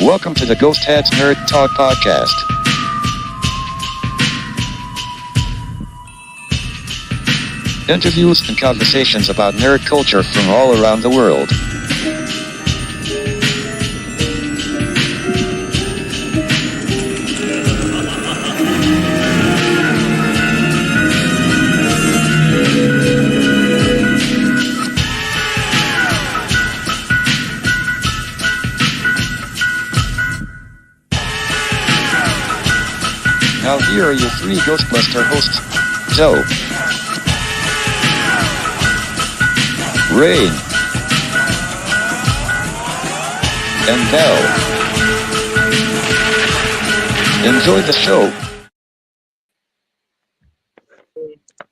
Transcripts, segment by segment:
Welcome to the Ghost Heads Nerd Talk Podcast. Interviews and conversations about nerd culture from all around the world. Now here are your three Ghostbuster hosts, Joe, Rain, and Belle. Enjoy the show.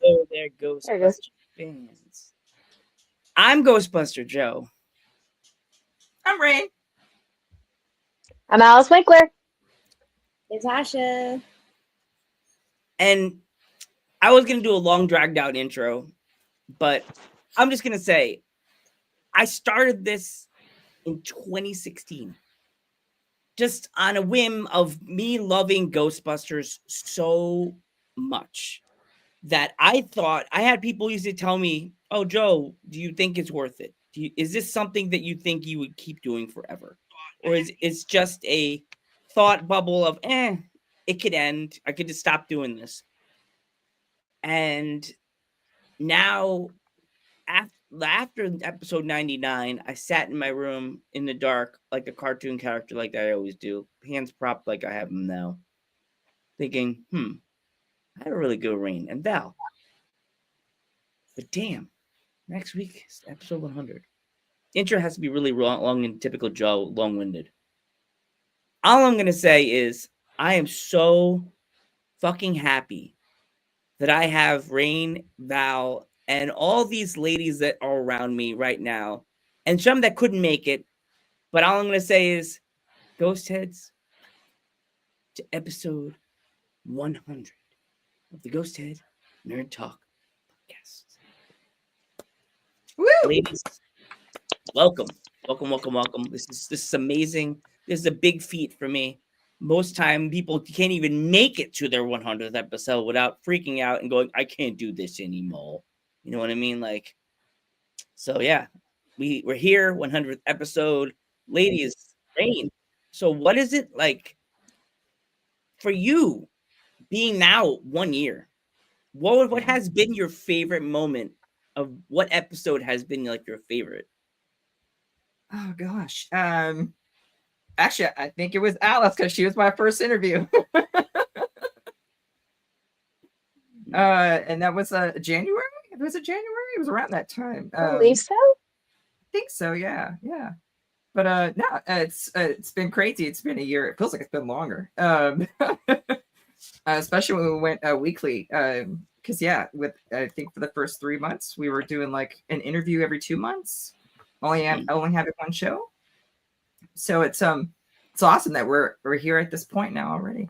Oh, there, Ghostbuster fans. I'm Ghostbuster Joe. I'm Rain. I'm Alice Winkler. Natasha. And I was going to do a long, dragged out intro, but I'm just going to say I started this in 2016. Just on a whim of me loving Ghostbusters so much that I thought I had people used to tell me, "Oh, Joe, do you think it's worth it? Is this something that you think you would keep doing forever? Or is it's just a thought bubble of, it could end. I could just stop doing this." And now, after episode 99, I sat in my room in the dark like a cartoon character like I always do, hands propped like I have them now, thinking, I had a really good Rain and Val. But damn, next week is episode 100. Intro has to be really long and typical Joe, long-winded. All I'm going to say is I am so fucking happy that I have Rain, Val, and all these ladies that are around me right now, and some that couldn't make it. But all I'm going to say is Ghost Heads to episode 100 of the Ghost Head Nerd Talk Podcast. Woo! Ladies, welcome. This is amazing. This is a big feat for me. Most time people can't even make it to their 100th episode without freaking out and going, I can't do this anymore. You know what I mean? Like, so yeah, we're here, 100th episode. Ladies, Rain. So what is it like for you being now 1 year? What has been your favorite moment of what episode has been like your favorite? Oh gosh. Actually, I think it was Alice because she was my first interview. And that was January. Was it January? It was around that time. I believe so. I think so. Yeah. But no, it's been crazy. It's been a year. It feels like it's been longer. Especially when we went weekly. Because with I think for the first 3 months we were doing like an interview every 2 months. Only having one show. So it's awesome that we're here at this point now already.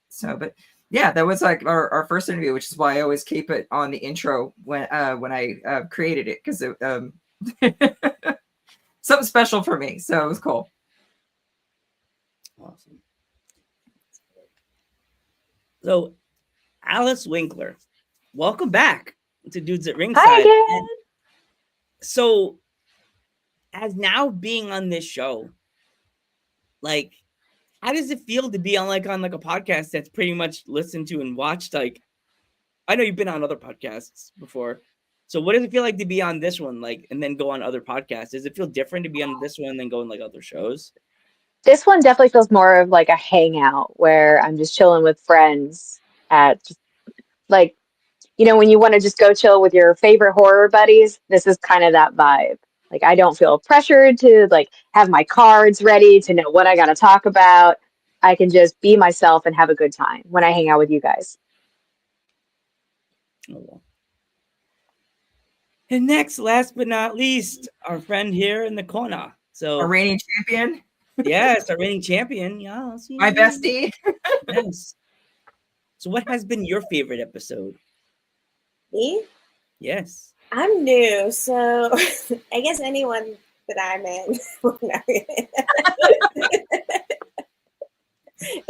So, but yeah, that was like our first interview, which is why I always keep it on the intro when I created it, because it something special for me. So it was cool. Awesome. So, Alice Winkler, welcome back to Dudes at Ringside. Hi again. So, as now being on this show, like, how does it feel to be on a podcast that's pretty much listened to and watched? Like, I know you've been on other podcasts before. So what does it feel like to be on this one, and then go on other podcasts? Does it feel different to be on this one than go on other shows? This one definitely feels more of like a hangout where I'm just chilling with friends at just when you want to just go chill with your favorite horror buddies. This is kind of that vibe. Like, I don't feel pressured to have my cards ready to know what I got to talk about. I can just be myself and have a good time when I hang out with you guys. Oh, well. And next, last but not least, our friend here in the corner. So, Our reigning champion. Yes, our reigning champion. Yes, My bestie. Yes. So what has been your favorite episode? Me? Yes. I'm new, so I guess anyone that I'm in.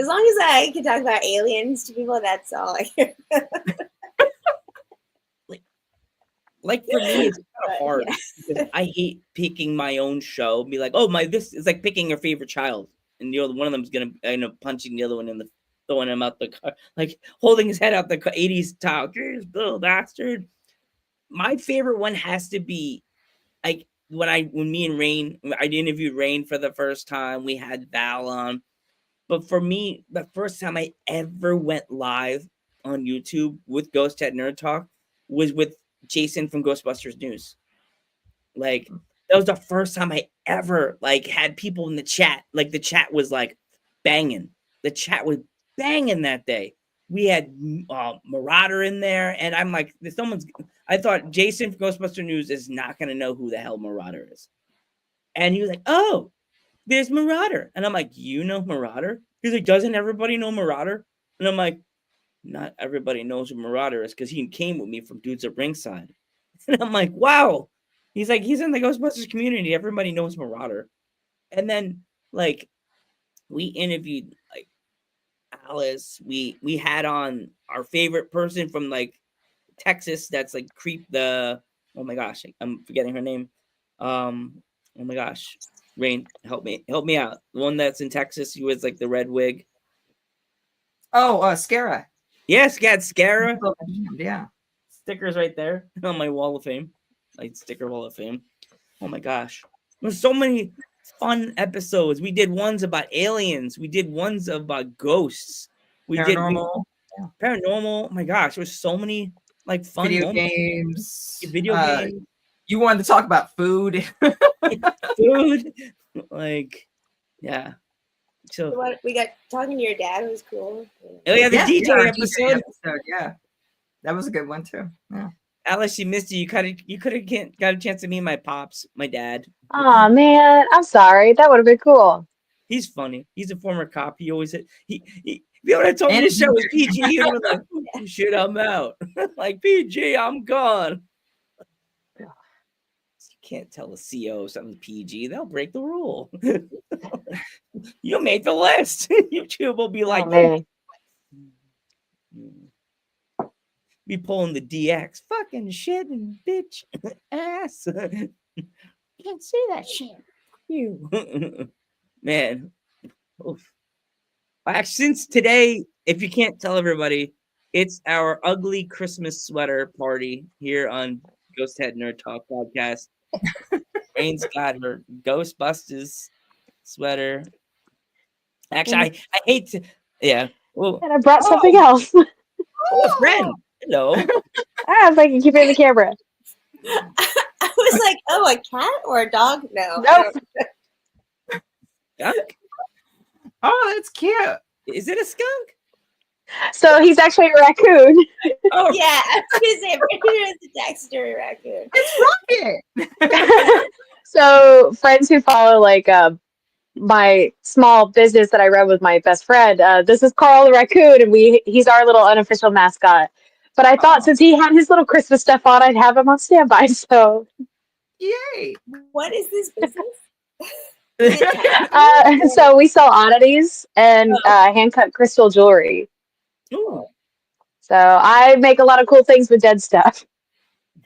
As long as I can talk about aliens to people, that's all I care. Like for me, it's kind But, of hard yeah. because I hate picking my own show. Be like, oh my, this is like picking your favorite child, and one of them's gonna end up punching the other one in the, throwing him out the car, like holding his head out the 80s style. Jeez, little bastard. My favorite one has to be like when me and Rain, I interviewed Rain for the first time. We had Val on, but for me, the first time I ever went live on YouTube with Ghost at Nerd Talk was with Jason from Ghostbusters News. Like that was the first time I ever like had people in the chat. Like the chat was like banging. The chat was banging that day. We had Marauder in there, and I'm like, I thought Jason from Ghostbusters News is not gonna know who the hell Marauder is, and he was like, "Oh, there's Marauder," and I'm like, "You know Marauder?" He's like, "Doesn't everybody know Marauder?" And I'm like, "Not everybody knows who Marauder is because he came with me from Dudes at Ringside." And I'm like, wow. He's like, he's in the Ghostbusters community. Everybody knows Marauder. And then like we interviewed like Alice. We had on our favorite person from like Texas that's like oh my gosh, I'm forgetting her name. Oh my gosh. Rain, help me out. The one that's in Texas, who was like the red wig. Oh, Scara. Yes, got Scara. Yeah. Stickers right there on my wall of fame, like sticker wall of fame. Oh my gosh, there's so many fun episodes. We did ones about aliens. We did ones about ghosts. Paranormal. Paranormal. Oh my gosh, there's so many like fun Video moments. games. Video games. You wanted to talk about food. Food. Like, yeah. So What we got talking to your dad was cool. oh yeah, the DJ our episode. Yeah, that was a good one too. Yeah. Alice, you missed it. You could have got a chance to meet my pops, my dad. Oh man, I'm sorry. That would have been cool. He's funny. He's a former cop. He always he if you would have told me this show was PG, he would have been like, oh, shit, I'm out. Like PG, I'm gone. You can't tell the CO something PG, they'll break the rule. You made the list. YouTube will be like, Oh, man. be pulling the DX, fucking shit and bitch ass. Can't say that shit. You man. Oof. Since today, if you can't tell everybody, it's our ugly Christmas sweater party here on Ghost Head Nerd Talk podcast. Rain's got her Ghostbusters sweater. Actually, I hate to, yeah. Well, And I brought something else. a friend. Hello. If I can keep it in the camera. I was like, oh, a cat or a dog? No. Nope. Skunk? Oh, that's cute. Is it a skunk? So he's actually a raccoon. Oh, Yeah, I was gonna say it's a taxidermy raccoon. It's Rocket. So friends who follow like my small business that I run with my best friend, this is Carl the raccoon, and he's our little unofficial mascot. But I thought since he had his little Christmas stuff on, I'd have him on standby. So Yay. What is this business? so we sell oddities and hand cut crystal jewelry. ooh, So I make a lot of cool things with dead stuff.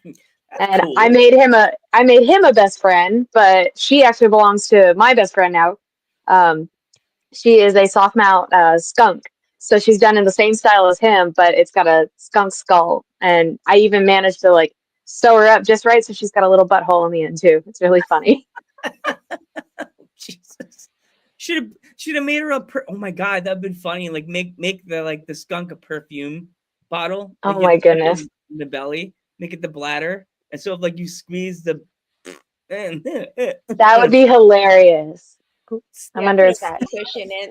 that's And cool. I made him a best friend, but she actually belongs to my best friend now. She is a soft mount skunk. So she's done in the same style as him, but it's got a skunk skull. And I even managed to like sew her up just right so she's got a little butthole in the end too. It's really funny. Jesus. Should have made her oh my god, that'd been funny. Like make the skunk a perfume bottle. Oh Like, my you put it goodness. in the belly, make it the bladder, and so if like you squeeze the That would be hilarious. I'm under put attack. a cushion in.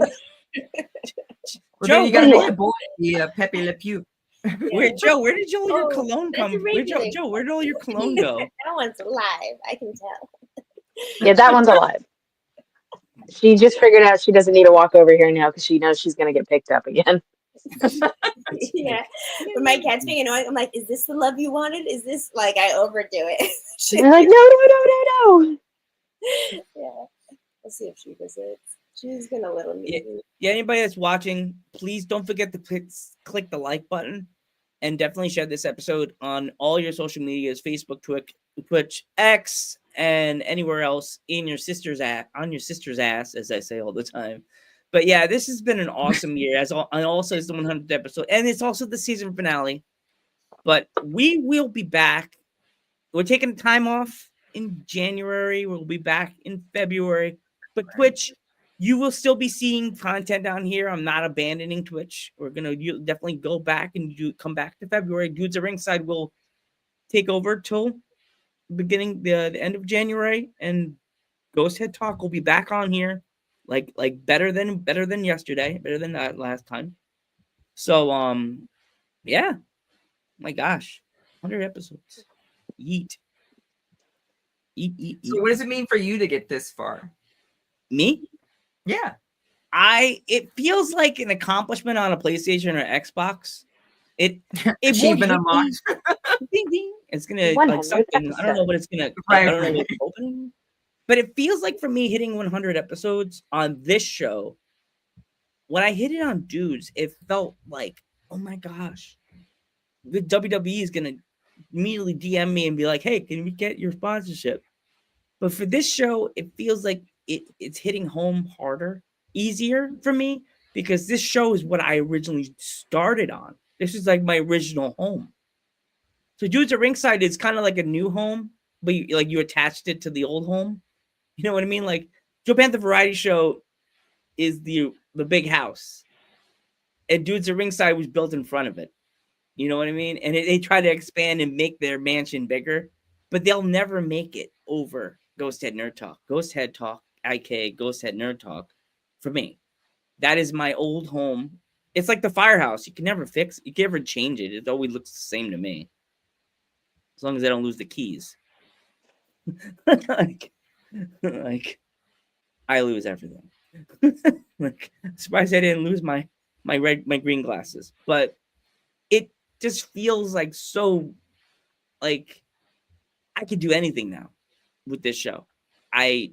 Well, then you gotta make the boy be Pepe Le Pew. Where Joe, where did all your Oh, cologne that's come? a Where regular Joe, where did all your cologne go? That one's alive. I can tell. Yeah, that one's alive. She just figured out she doesn't need to walk over here now because she knows she's going to get picked up again. Yeah. When my cat's being annoying, I'm like, is this the love you wanted? Is this like I overdo it? And they're like, no. Yeah. Let's see if she visits. She's been a little mean. Yeah, anybody that's watching, please don't forget to click the like button and definitely share this episode on all your social medias, Facebook, Twitch, X, and anywhere else in your sister's on your sister's ass, as I say all the time. But yeah, this has been an awesome year. And also it's the 100th episode, and it's also the season finale. But we will be back. We're taking time off in January. We'll be back in February. But Twitch, you will still be seeing content down here. I'm not abandoning Twitch. We're gonna definitely go back and come back to February. Dudes at Ringside will take over till beginning the end of January, and Ghost Head Talk will be back on here, like better than yesterday, better than that last time. So yeah, my gosh, 100 episodes. Eat. So what does it mean for you to get this far? Me? Yeah. It feels like an accomplishment on a PlayStation or Xbox. It Achievement won't unlocked. ding, ding. It's gonna 100th like something. I don't know what it's gonna. I don't know what it's opening. But it feels like for me hitting 100 episodes on this show. When I hit it on Dudes, it felt like, oh my gosh, the WWE is gonna immediately DM me and be like, hey, can we get your sponsorship? But for this show, it feels like it's hitting home harder, easier for me, because this show is what I originally started on. This is like my original home. So Dudes at Ringside is kind of like a new home, but you attached it to the old home. You know what I mean? Like Joe Panther Variety Show is the big house, and Dudes at Ringside was built in front of it. You know what I mean? And they try to expand and make their mansion bigger, but they'll never make it over Ghost Head Nerd Talk. Ghost Head Talk, IK, Ghost Head Nerd Talk, for me. That is my old home. It's like the firehouse. You can never fix it. You can never change it. It always looks the same to me. As long as I don't lose the keys. like I lose everything. Like, surprised I didn't lose my green glasses. But it just feels like so, like, I could do anything now with this show. I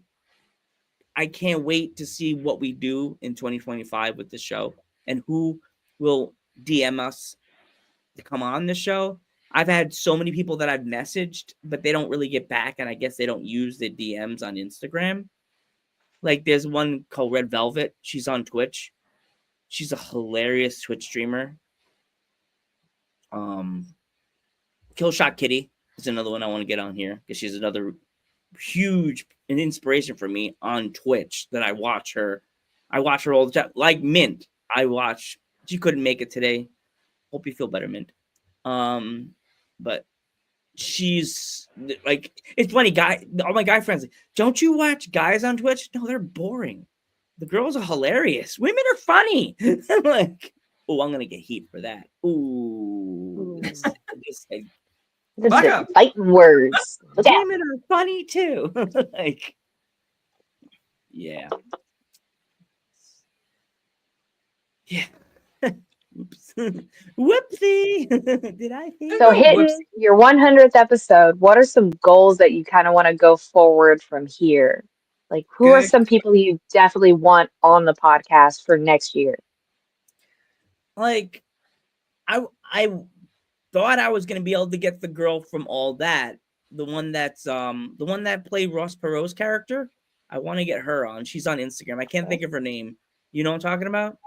can't wait to see what we do in 2025 with this show and who will DM us to come on the show. I've had so many people that I've messaged, but they don't really get back, and I guess they don't use the DMs on Instagram. Like, there's one called Red Velvet. She's on Twitch. She's a hilarious Twitch streamer. Killshot Kitty is another one I want to get on here because she's another huge an inspiration for me on Twitch that I watch her. I watch her all the time. Like Mint. She couldn't make it today. Hope you feel better, Mint. But she's like, it's funny, all my guy friends, like, don't you watch guys on Twitch? No, they're boring. The girls are hilarious. Women are funny. I'm like, oh, I'm gonna get heat for that. Ooh. Fighting words. Look out. Women are funny too. Like, yeah. Yeah. Oops. Whoopsie. Did I think? So hitting your 100th episode, what are some goals that you kind of want to go forward from here? Like, who are some people you definitely want on the podcast for next year? Like, I thought I was gonna be able to get the girl from All That, the one that played Ross Perot's character. I want to get her on. She's on Instagram. I can't think of her name. You know what I'm talking about?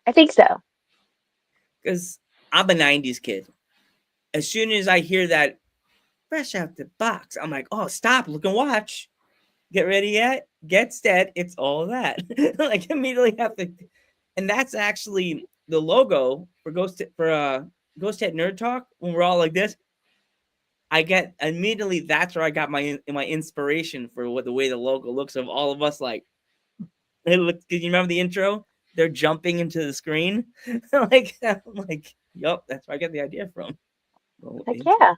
I think so. Because I'm a 90s kid. As soon as I hear that fresh out the box, I'm like, oh, stop, look and watch. Get ready yet? Get stead. It's All That. Like, immediately have to. And that's actually the logo for Ghost Head Nerd Talk. When we're all like this, I get immediately, that's where I got my inspiration for what the way the logo looks of all of us. Like, it looks. Can you remember the intro? They're jumping into the screen. like, I'm like, yup, that's where I get the idea from. Heck yeah.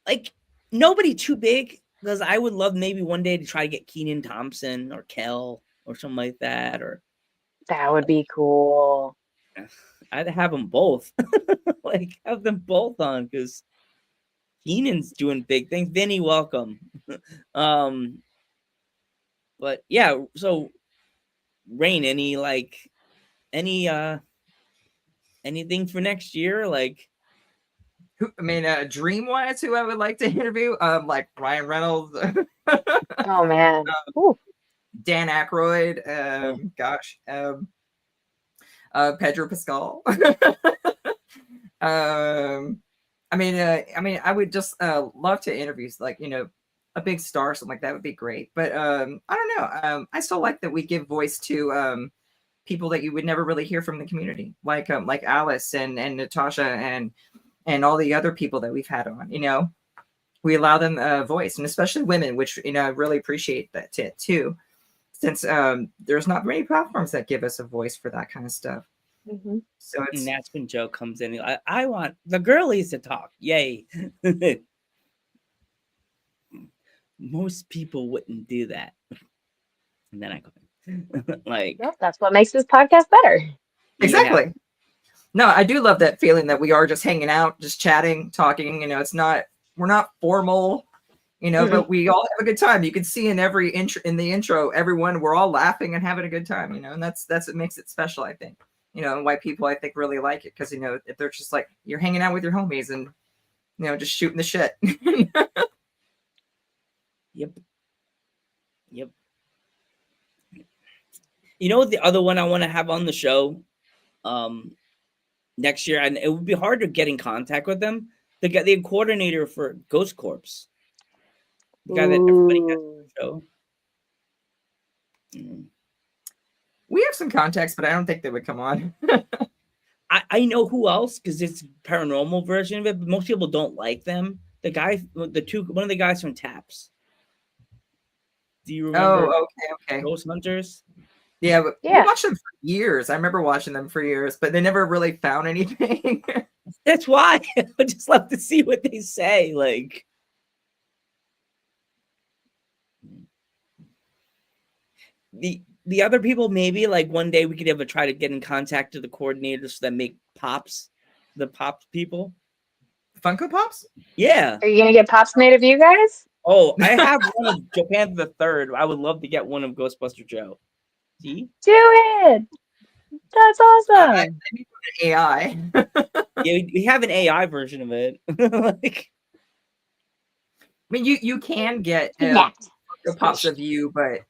Like, nobody too big, because I would love maybe one day to try to get Kenan Thompson or Kel or something like that. Or that would be cool. I'd have them both. Like, have them both on, because Keenan's doing big things. Vinny, welcome. But yeah, so Rain, any anything for next year? Like, Dream wise, who I would like to interview, like Ryan Reynolds, Oh man. Ooh. Dan Aykroyd, Pedro Pascal. I would just love to interview like a big star, something like that would be great. But I don't know. I still like that we give voice to people that you would never really hear from the community, like Alice and Natasha and all the other people that we've had on. We allow them a voice, and especially women, which I really appreciate that too, since there's not many platforms that give us a voice for that kind of stuff. Mm-hmm. So and that's when Joe comes in. I want the girlies to talk. Yay! Most people wouldn't do that, and then I go like, Well, that's what makes this podcast better. exactly. Yeah. No, I do love that feeling that we are just hanging out, just chatting, talking. We're not formal, but we all have a good time. You can see in the intro, everyone, we're all laughing and having a good time, and that's what makes it special, I think. And why people, I think, really like it, because if they're just like, you're hanging out with your homies and just shooting the shit. Yep. The other one I want to have on the show next year, and it would be hard to get in contact with them, the coordinator for Ghost Corps, the guy that everybody has on the show. We have some contacts, but I don't think they would come on. I know who else, because it's paranormal version of it, but most people don't like them. One of the guys from TAPS. Do you remember? Oh, okay. Ghost Hunters? Yeah, but we watched them for years. I remember watching them for years, but they never really found anything. That's why I just love to see what they say. Like, the other people, maybe like one day we could ever try to get in contact with the coordinators that make Pops, the Pops people. Funko Pops? Yeah. Are you gonna get Pops made of you guys? Oh, I have one of Japan the Third. I would love to get one of Ghostbuster Joe. See? Do it. That's awesome. I need an AI. Yeah, we have an AI version of it. You can get Pops of you, but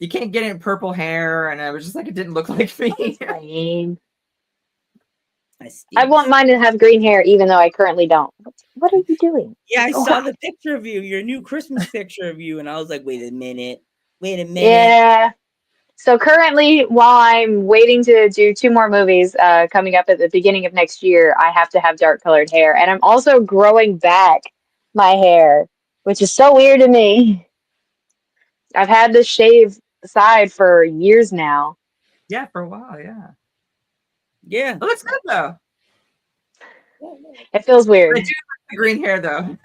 you can't get it in purple hair, and I was just like, it didn't look like me. I want mine to have green hair, even though I currently don't. What are you doing? Yeah, I saw the picture of you, your new Christmas picture of you, and I was like, wait a minute. Yeah. So currently, while I'm waiting to do 2 more movies coming up at the beginning of next year, I have to have dark colored hair. And I'm also growing back my hair, which is so weird to me. I've had this shaved side for years now. Yeah, for a while, yeah. Yeah. It looks good, though. It feels weird. I do like the green hair, though.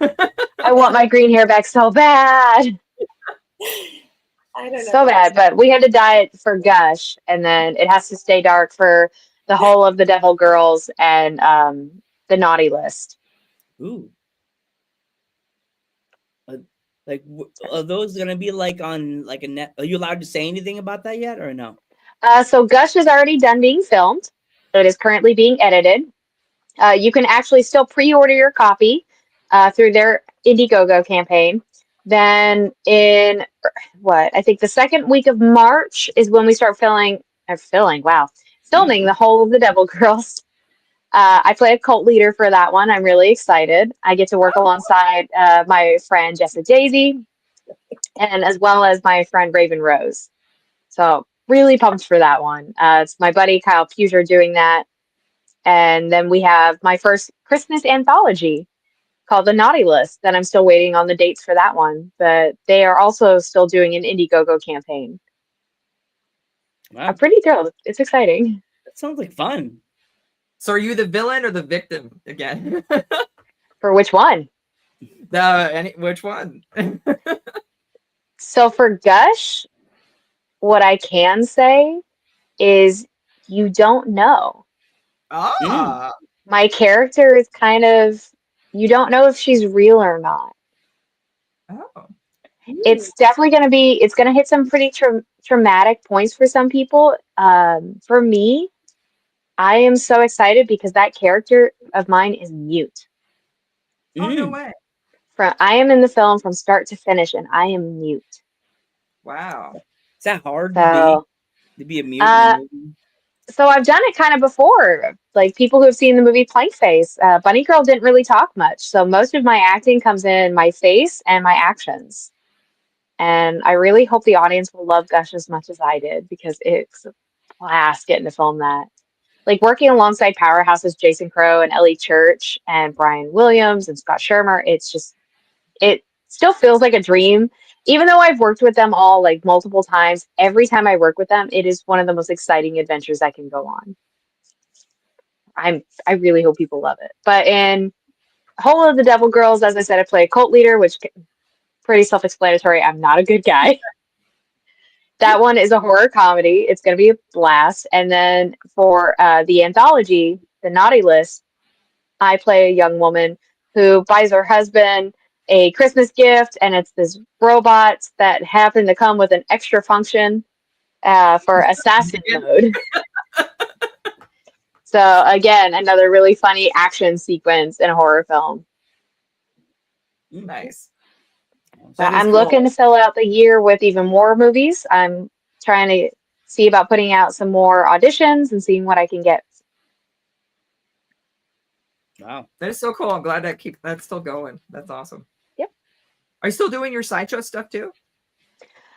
I want my green hair back so bad. I don't know. So bad, but we had to dye it for Gush, and then it has to stay dark for the whole of the Devil Girls and the Naughty List. Ooh. Are those gonna be like on like a net? Are you allowed to say anything about that yet, or no? So Gush is already done being filmed. It is currently being edited. You can actually still pre-order your copy through their Indiegogo campaign. Then in I think the second week of March is when we start filming the whole of the Devil Girls. I play a cult leader for that one. I'm really excited. I get to work alongside my friend Jessa Daisy, and as well as my friend Raven Rose. So really pumped for that one. It's my buddy Kyle Puser doing that. And then we have my first Christmas anthology called The Naughty List. That I'm still waiting on the dates for that one. But they are also still doing an Indiegogo campaign. Wow. I'm pretty thrilled. It's exciting. That sounds like fun. So are you the villain or the victim again? For which one? Which one? So for Gush, what I can say is you don't know. My character is kind of, you don't know if she's real or not. Oh. It's definitely going to be, it's going to hit some pretty traumatic points for some people. For me, I am so excited because that character of mine is mute. Oh, no Mm. way. I am in the film from start to finish, and I am mute. Wow. Is that hard So, to be a mute in uh, a movie? so I've done it kind of before. Like people who have seen the movie Plank Face, Bunny Girl didn't really talk much. So most of my acting comes in my face and my actions. And I really hope the audience will love Gush as much as I did because it's a blast getting to film that. Like working alongside powerhouses Jason Crow and Ellie Church and Brian Williams and Scott Shermer, it still feels like a dream. Even though I've worked with them all like multiple times, every time I work with them, it is one of the most exciting adventures I can go on. I really hope people love it. But in Hole of the Devil Girls, as I said, I play a cult leader, which pretty self-explanatory. I'm not a good guy. That one is a horror comedy. It's going to be a blast. And then for the anthology, The Naughty List, I play a young woman who buys her husband a Christmas gift, and it's this robot that happened to come with an extra function for assassin mode. So again, another really funny action sequence in a horror film. Nice. But That is I'm cool. looking to fill out the year with even more movies. I'm trying to see about putting out some more auditions and seeing what I can get. Wow. That is so cool. I'm glad that's still going. That's awesome. Yep. Are you still doing your sideshow stuff too?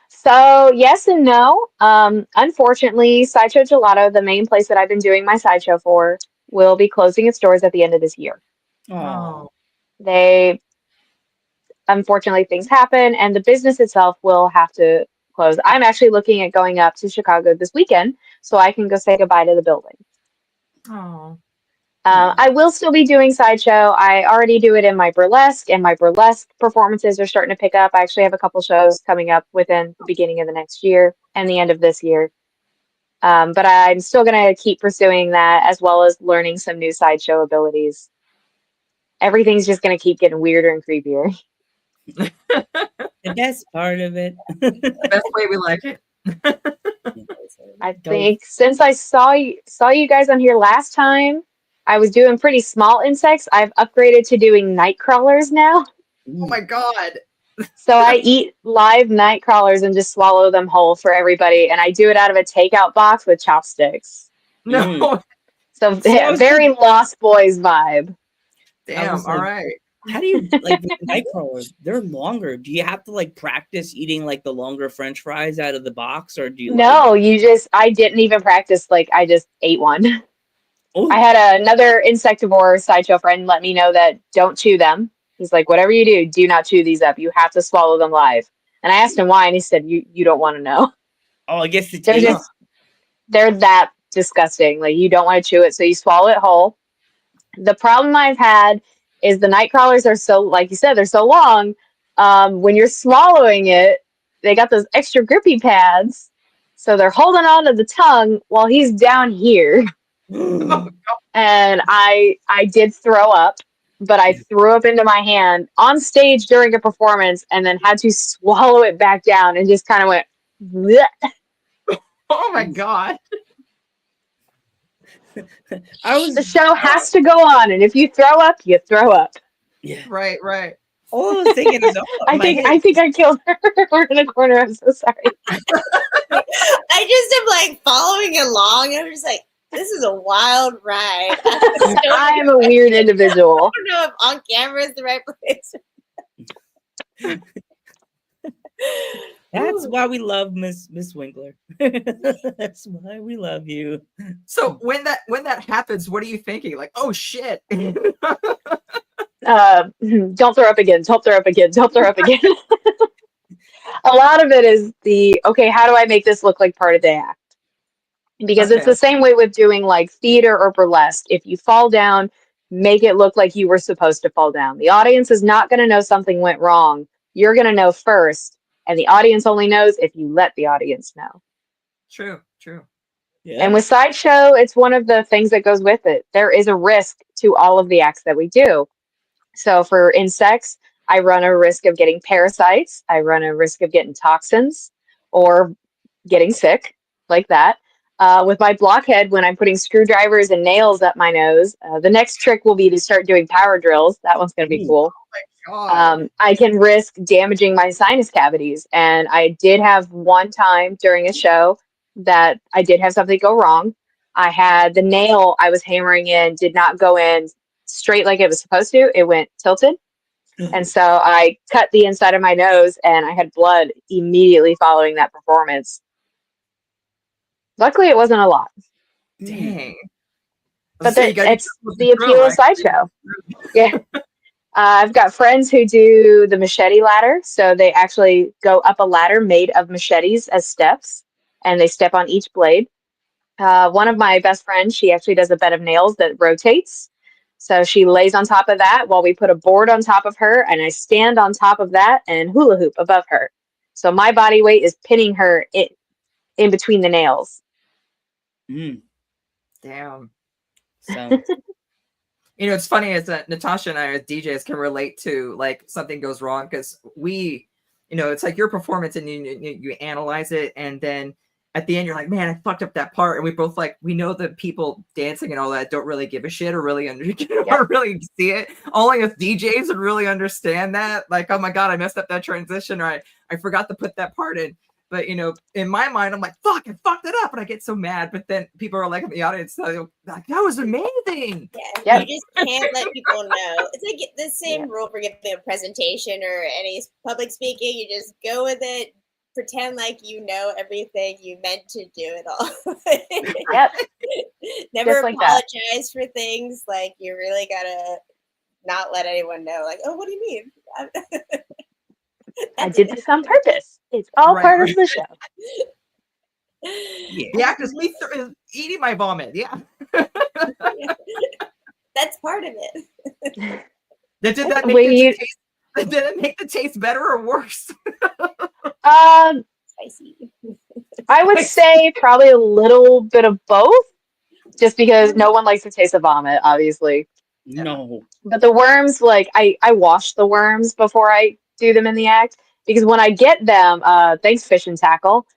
So yes and no. Unfortunately, Sideshow Gelato, the main place that I've been doing my sideshow for, will be closing its doors at the end of this year. Oh. They, unfortunately, things happen, and the business itself will have to close. I'm actually looking at going up to Chicago this weekend so I can go say goodbye to the building. Oh. I will still be doing Sideshow. I already do it in my burlesque, and my burlesque performances are starting to pick up. I actually have a couple shows coming up within the beginning of the next year and the end of this year. But I'm still going to keep pursuing that as well as learning some new Sideshow abilities. Everything's just going to keep getting weirder and creepier. The best part of it. Best way we like it. I think since I saw you guys on here last time, I was doing pretty small insects. I've upgraded to doing night crawlers now. Oh my god. So I eat live night crawlers and just swallow them whole for everybody. And I do it out of a takeout box with chopsticks. No. So very Lost Boys vibe. Damn. All right. How do you like the night crawlers? They're longer. Do you have to like practice eating like the longer French fries out of the box, or do you? No, I didn't even practice. Like I just ate one. Oh. I had another insectivore sideshow friend let me know that don't chew them. He's like, whatever you do not chew these up. You have to swallow them live. And I asked him why, and he said, you don't want to know. Oh, I guess they're that disgusting. Like you don't want to chew it, so you swallow it whole. The problem I've had is the night crawlers are so, like you said, they're so long. When you're swallowing it, they got those extra grippy pads, so they're holding on to the tongue while he's down here. And I did throw up, but I threw up into my hand on stage during a performance and then had to swallow it back down and just kind of went bleh. Oh my god. The show has to go on, and if you throw up, you throw up. Yeah. Right. All I was thinking is, I think I killed her. We're in the corner. I'm so sorry. I just am like following along. I'm just like, this is a wild ride. I am a weird individual. I don't know if on camera is the right place. That's why we love Miss Winkler. That's why we love you. So when that happens, what are you thinking? Like, oh shit. Don't throw up again. Don't throw up again. Don't throw up again. A lot of it is okay, how do I make this look like part of the act? Because it's the same way with doing like theater or burlesque. If you fall down, make it look like you were supposed to fall down. The audience is not going to know something went wrong. You're going to know first. And the audience only knows if you let the audience know. True. Yeah. And with Sideshow, it's one of the things that goes with it. There is a risk to all of the acts that we do. So for insects, I run a risk of getting parasites. I run a risk of getting toxins or getting sick like that. With my blockhead, when I'm putting screwdrivers and nails up my nose, the next trick will be to start doing power drills. That one's going to be Ooh. cool. God. I can risk damaging my sinus cavities. And I did have one time during a show that I did have something go wrong. I had the nail I was hammering in did not go in straight like it was supposed to. It went tilted. And so I cut the inside of my nose and I had blood immediately following that performance. Luckily, it wasn't a lot. Dang. But So you gotta it's get the appeal throw, of Sideshow. Yeah. I've got friends who do the machete ladder. So they actually go up a ladder made of machetes as steps, and they step on each blade. One of my best friends, she actually does a bed of nails that rotates. So she lays on top of that while we put a board on top of her, and I stand on top of that and hula hoop above her. So my body weight is pinning her in between the nails. Mm. Damn. So You know, it's funny is that Natasha and I as DJs can relate to like something goes wrong because we, you know, it's like your performance and you analyze it and then at the end you're like, man, I fucked up that part, and we both like we know that people dancing and all that don't really give a shit or really or really see it. Only if DJs would really understand that, like, oh my god, I messed up that transition, or I forgot to put that part in. But you know, in my mind, I'm like, fuck, I fucked it up, and I get so mad. But then people are like in the audience, like, that was amazing. Yeah, Yep. you just can't let people know. It's like the same Yep. rule for giving a presentation or any public speaking. You just go with it, pretend like you know everything you meant to do it all. Yep. Never Just like that. apologize for things. Like you really gotta not let anyone know. Like, oh, what do you mean? I did this on purpose. It's all Right, part right. of the show. yeah. The actress is eating my vomit. Yeah. That's part of it. Did that When make you- the taste? Did it make the taste better or worse? Spicy. I would say probably a little bit of both, just because no one likes the taste of vomit, obviously. No. But the worms, like I wash the worms before I do them in the act, because when I get them, thanks Fish and Tackle,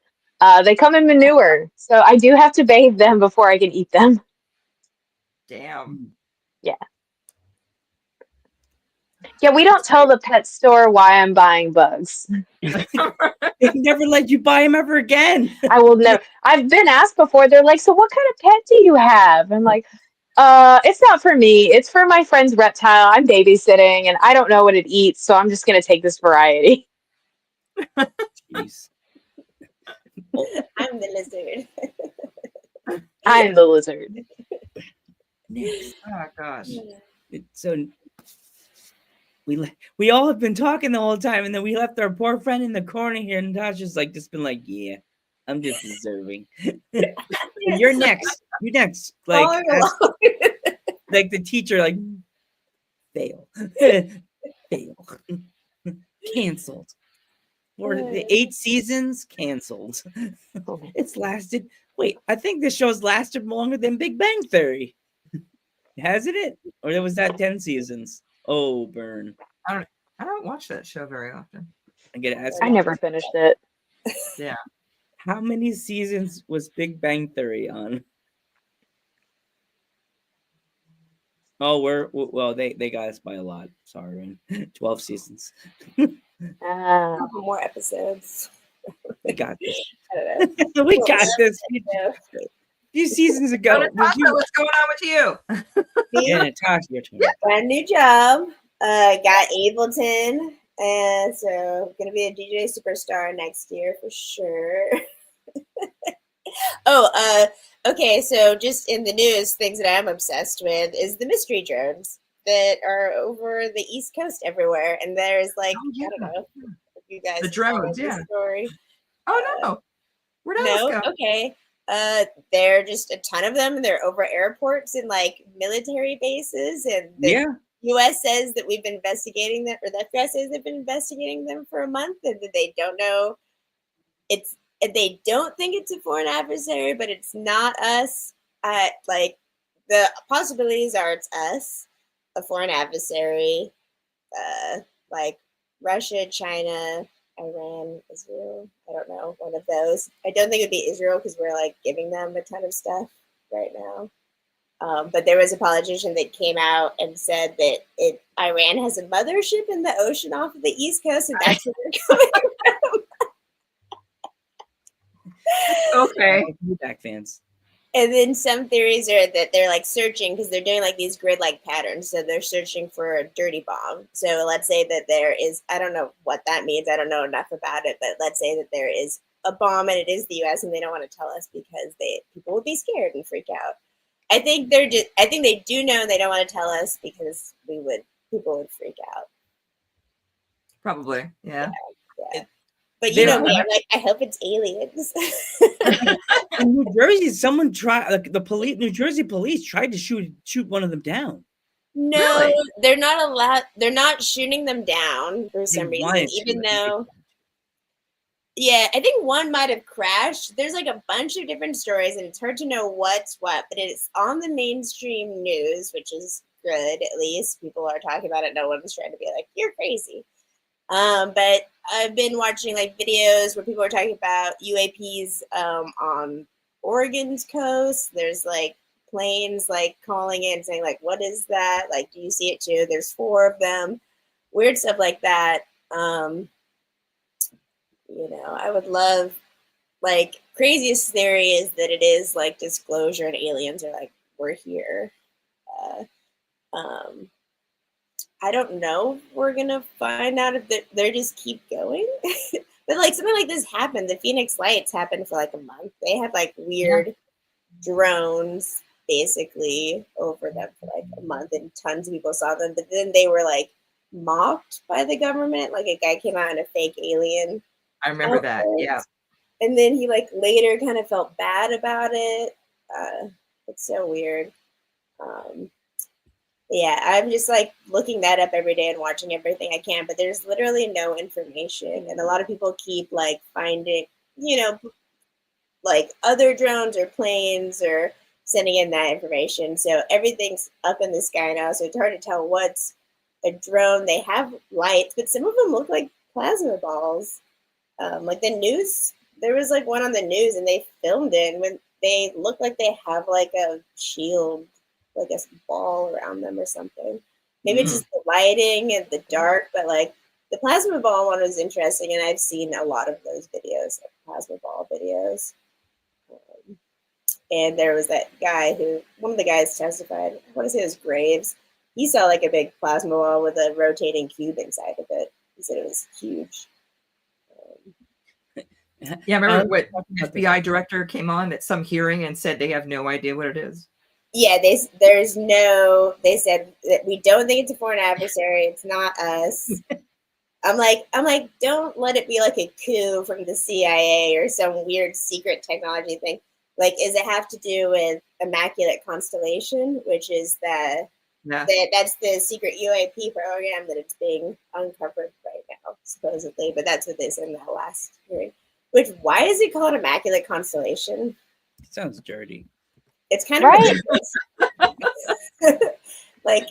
they come in manure, so I do have to bathe them before I can eat them. Damn. Yeah, we don't tell the pet store why I'm buying bugs. They never let you buy them ever again. I will never. I've been asked before. They're like, "So what kind of pet do you have?" I'm like, it's not for me. It's for my friend's reptile. I'm babysitting, and I don't know what it eats, so I'm just gonna take this variety." Jeez. I'm the lizard. I'm the lizard. Next. Oh gosh. So we all have been talking the whole time, and then we left our poor friend in the corner here, and Natasha's like just been like, yeah, I'm just observing. And you're next. You're next. Like Following as- along. like the teacher, like fail. Fail. Canceled. For the 8 seasons, canceled. It's lasted. Wait, I think this show's lasted longer than Big Bang Theory. Hasn't it? Or was that 10 seasons? Oh, burn. I don't watch that show very often. I gotta ask I you, never finished it. Yeah. how many seasons was Big Bang Theory on? Oh, well, they got us by a lot. Sorry, 12 seasons. Couple more episodes. We got this. I don't know. We got this. Yeah. A few seasons ago. Natasha, what's going on with you? Yeah, Natasha, your turn. Got a new job. Got Ableton. And so gonna be a DJ superstar next year for sure. Okay, so just in the news, things that I'm obsessed with is the mystery drones that are over the East Coast everywhere. And there's like, I don't know if you guys The follow drones, this yeah. story. Oh no. Where did No, this go? okay. There are just a ton of them, and they're over airports and like military bases. And the Yeah. U.S. says that we've been investigating them, or the FBI says they've been investigating them for a month, and that they don't know. They don't think it's a foreign adversary, but it's not us. Like the possibilities are it's us, a foreign adversary, like Russia, China, Iran, Israel. I don't know, one of those. I don't think it'd be Israel because we're like giving them a ton of stuff right now. But there was a politician that came out and said that Iran has a mothership in the ocean off of the East Coast, and that's where they're coming from. Okay. Back fans. And then some theories are that they're like searching because they're doing like these grid-like patterns. So they're searching for a dirty bomb. So let's say that there is, I don't know what that means. I don't know enough about it, but let's say that there is a bomb and it is the US and they don't want to tell us because people would be scared and freak out. I think they do know and they don't want to tell us because people would freak out. Probably. Yeah. Yeah. But you There- know me, I'm like, I hope it's aliens. In New Jersey, someone tried, like the police, New Jersey police tried to shoot one of them down. No, Really? they're not allowed. They're not shooting them down for some They reason, wanted to, even I think. though. Yeah, I think one might have crashed. There's like a bunch of different stories, and it's hard to know what's what. But it's on the mainstream news, which is good. At least people are talking about it. No one's trying to be like, "You're crazy." But I've been watching like videos where people are talking about UAPs on Oregon's coast. There's like planes like calling in saying like, what is that? Like, do you see it too? There's 4 of them. Weird stuff like that. I would love, like, craziest theory is that it is like disclosure and aliens are like, we're here. I don't know if we're gonna find out if they just keep going. But like something like this happened. The Phoenix Lights happened for like a month. They had like weird drones basically over them for like a month, and tons of people saw them. But then they were like mocked by the government. Like a guy came out in a fake alien I remember that. outfit. Yeah. And then he like later kind of felt bad about it. It's so weird. Yeah, I'm just like looking that up every day and watching everything I can, but there's literally no information. And a lot of people keep like finding, like other drones or planes or sending in that information. So everything's up in the sky now. So it's hard to tell what's a drone. They have lights, but some of them look like plasma balls. Like the news, there was like one on the news and they filmed it when they look like they have like a shield, like a ball around them or something. Maybe it's just the lighting and the dark, but like the plasma ball one was interesting, and I've seen a lot of those videos, like plasma ball videos. And there was that guy one of the guys testified, I want to say it was Graves. He saw like a big plasma ball with a rotating cube inside of it. He said it was huge. Yeah, I remember what FBI director came on at some hearing and said they have no idea what it is. Yeah, they said that we don't think it's a foreign adversary. It's not us. I'm like, don't let it be like a coup from the CIA or some weird secret technology thing. Like, does it have to do with Immaculate Constellation, which is that's the secret UAP program that it's being uncovered right now, supposedly. But that's what they said in that last hearing. Which, why is it called Immaculate Constellation? Sounds dirty. It's kind of ridiculous. Like,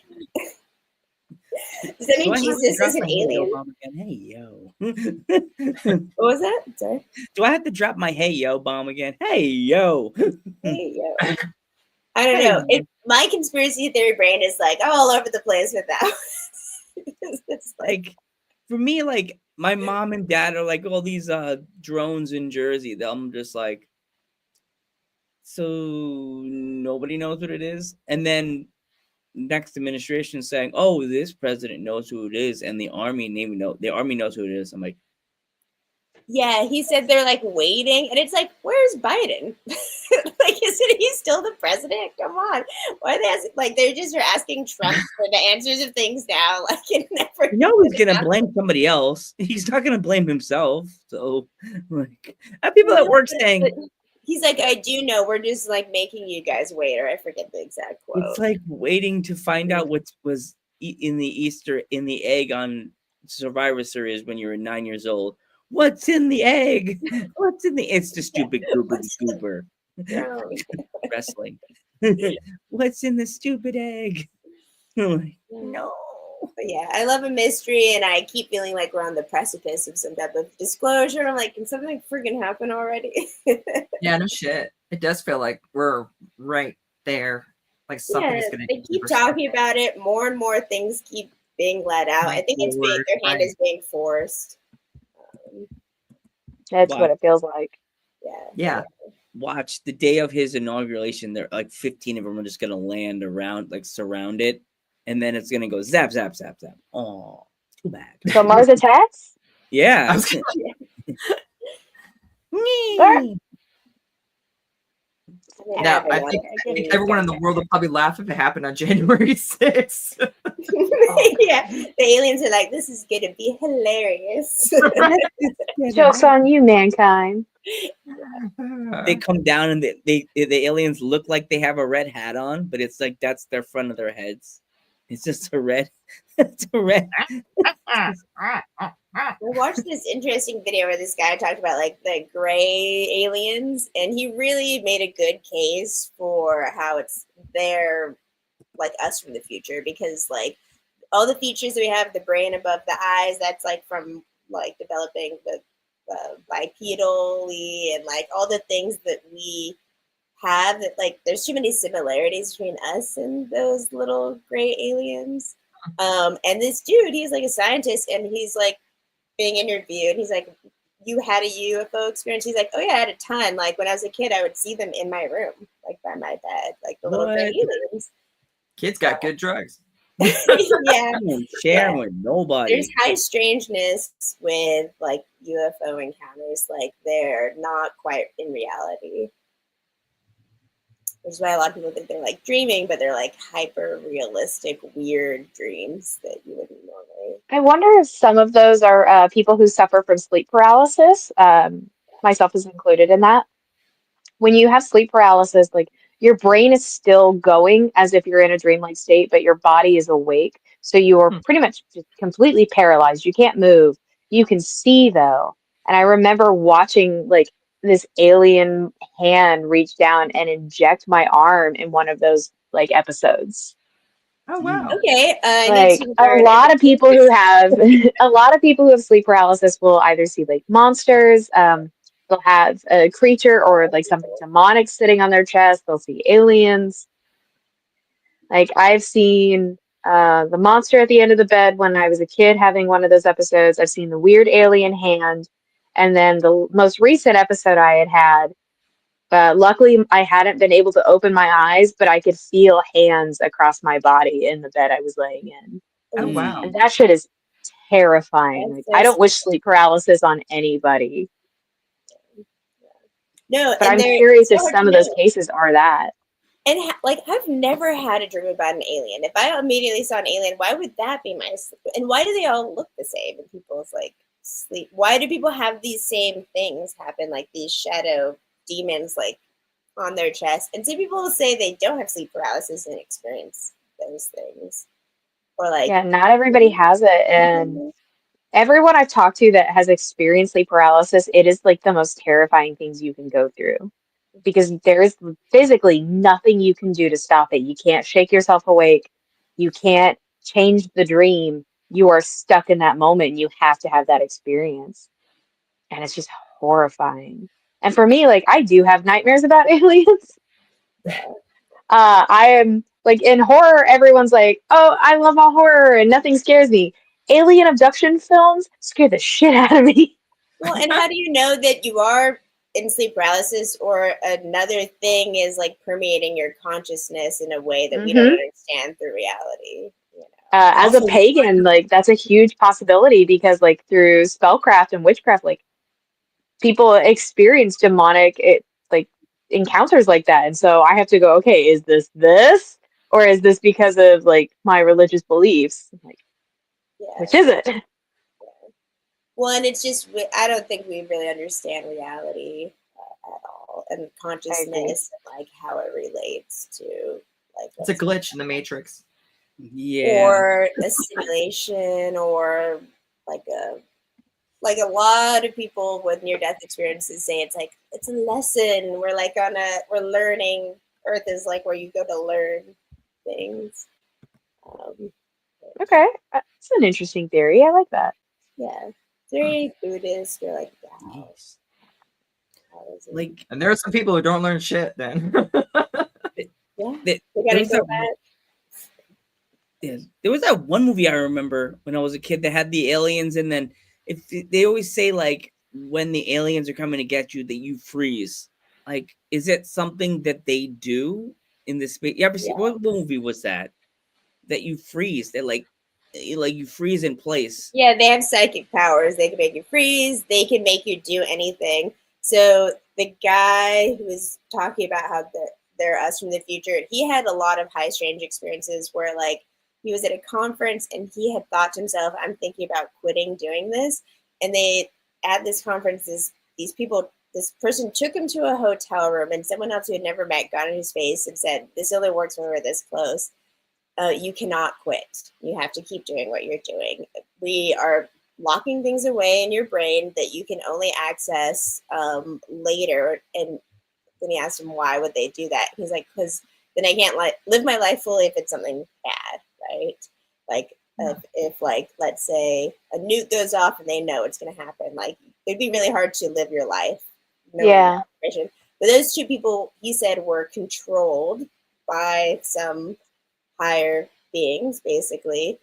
does that mean Jesus is an alien? Hey yo. What was that? Sorry. Do I have to drop my hey yo bomb again? Hey yo. Hey, yo. I don't know. My conspiracy theory brain is like, I'm all over the place with that. It's Like, for me, like my mom and dad are like all these drones in Jersey. I'm just like, so nobody knows what it is. And then next administration saying, oh, this president knows who it is, and the army knows who it is. I'm like, yeah, he said they're like waiting, and it's like, where's Biden? Like, isn't he still the president? Come on, why are they asking? Like, they just are asking Trump for the answers of things now. Like, it never. he's gonna blame somebody else. He's not gonna blame himself. So, like, I have people at work saying, he's like, I do know. We're just like making you guys wait, or I forget the exact quote. it's like waiting to find out what was in the egg on Survivor Series when you were 9 years old. What's in the egg? What's in the? It's the stupid goober scooper. Wrestling. What's in the stupid egg? I'm like, no. But yeah, I love a mystery, and I keep feeling like we're on the precipice of some type of disclosure. I'm like, can something freaking happen already? Yeah, no shit. It does feel like we're right there. Like something Yeah, is going to they keep talking about it. More and more things keep being let out. I think it's being, their hand is being forced. That's Wow. what it feels like. Yeah. Yeah. Watch the day of his inauguration. There, like 15 of them are just gonna land around, like surround it, and then it's gonna go zap, zap, zap, zap. Oh, too bad. So Mars attacks? Yeah. I was Now, I think everyone in the world would probably laugh if it happened on January 6th. Yeah, the aliens are like, this is gonna be hilarious. Joke's on you, mankind. They come down and the aliens look like they have a red hat on, but it's like that's their front of their heads. It's just a red. It's a red. I watched this interesting video where this guy talked about like the gray aliens, and he really made a good case for how it's they're like us from the future, because like all the features that we have, the brain above the eyes, that's like from like developing the bipedally, and like all the things that we have, that like there's too many similarities between us and those little gray aliens. And this dude, he's like a scientist, and he's like being interviewed. He's like, you had a UFO experience? He's like, oh yeah, I had a ton. Like when I was a kid, I would see them in my room, like by my bed, like the little gray aliens. Kids got good drugs. Yeah. Share with nobody. There's high strangeness with like UFO encounters. Like they're not quite in reality. Which is why a lot of people think they're like dreaming, but they're like hyper realistic, weird dreams that you wouldn't normally. I wonder if some of those are people who suffer from sleep paralysis. Myself is included in that. When you have sleep paralysis, like your brain is still going as if you're in a dreamlike state, but your body is awake. So you are pretty much just completely paralyzed. You can't move. You can see though. And I remember watching like this alien hand reach down and inject my arm in one of those like episodes. Oh wow. Okay. Like a lot of people who have a lot of people who have sleep paralysis will either see like monsters, they'll have a creature or like something demonic sitting on their chest, they'll see aliens. Like I've seen the monster at the end of the bed when I was a kid having one of those episodes. I've seen the weird alien hand, and then the most recent episode I had luckily I hadn't been able to open my eyes, but I could feel hands across my body in the bed I was laying in. Oh wow. And that shit is terrifying. Like, I don't wish sleep paralysis on anybody. No, but I'm curious if some of those cases are that. And like, I've never had a dream about an alien. If I immediately saw an alien, why would that be my sleep? And why do they all look the same in people's like sleep? Why do people have these same things happen, like these shadow demons, like on their chest? And some people will say they don't have sleep paralysis and experience those things, or like, yeah, not everybody has it, and everyone I've talked to that has experienced sleep paralysis, it is like the most terrifying things you can go through, because there is physically nothing you can do to stop it. You can't shake yourself awake. You can't change the dream. You are stuck in that moment, and you have to have that experience. And it's just horrifying. And for me, like, I do have nightmares about aliens. I am like, in horror, everyone's like, oh, I love all horror and nothing scares me. Alien abduction films scare the shit out of me. Well, and how do you know that you are in sleep paralysis, or another thing is like permeating your consciousness in a way that we don't understand through reality? You know? As a pagan, like, that's a huge possibility, because like through spellcraft and witchcraft, like, people experience demonic encounters like that. And so I have to go, okay, is this or is this because of like my religious beliefs? Like, which is it? Well, and it's just, I don't think we really understand reality at all, and consciousness, and like how it relates to like, it's a glitch in the matrix. Yeah. Or a simulation, or like a lot of people with near-death experiences say it's like, it's a lesson. We're learning. Earth is like where you go to learn things. Okay, that's an interesting theory. I like that. Yeah, it's very Buddhist. You're like, wow, Jeez. how is it? Like And there are some people who don't learn shit then. Yeah, there we gotta was go that back. there was that one movie I remember when I was a kid that had the aliens, and then if they always say like when the aliens are coming to get you that you freeze. Like, is it something that they do in this space? You ever see Yeah. what movie was that? That you freeze? That like you freeze in place. Yeah, they have psychic powers. They can make you freeze. They can make you do anything. So the guy who was talking about how they're us from the future, he had a lot of high strange experiences where like he was at a conference and he had thought to himself, I'm thinking about quitting doing this. And they at this conference, this person took him to a hotel room, and someone else who had never met got in his face and said, this only works when we're this close. You cannot quit. You have to keep doing what you're doing. We are locking things away in your brain that you can only access later. And then he asked him, why would they do that? He's like, because then I can't live my life fully if it's something bad, right? Like if like, let's say a nuke goes off and they know it's going to happen, like it'd be really hard to live your life. Yeah. But those two people, he said, were controlled by some higher beings basically,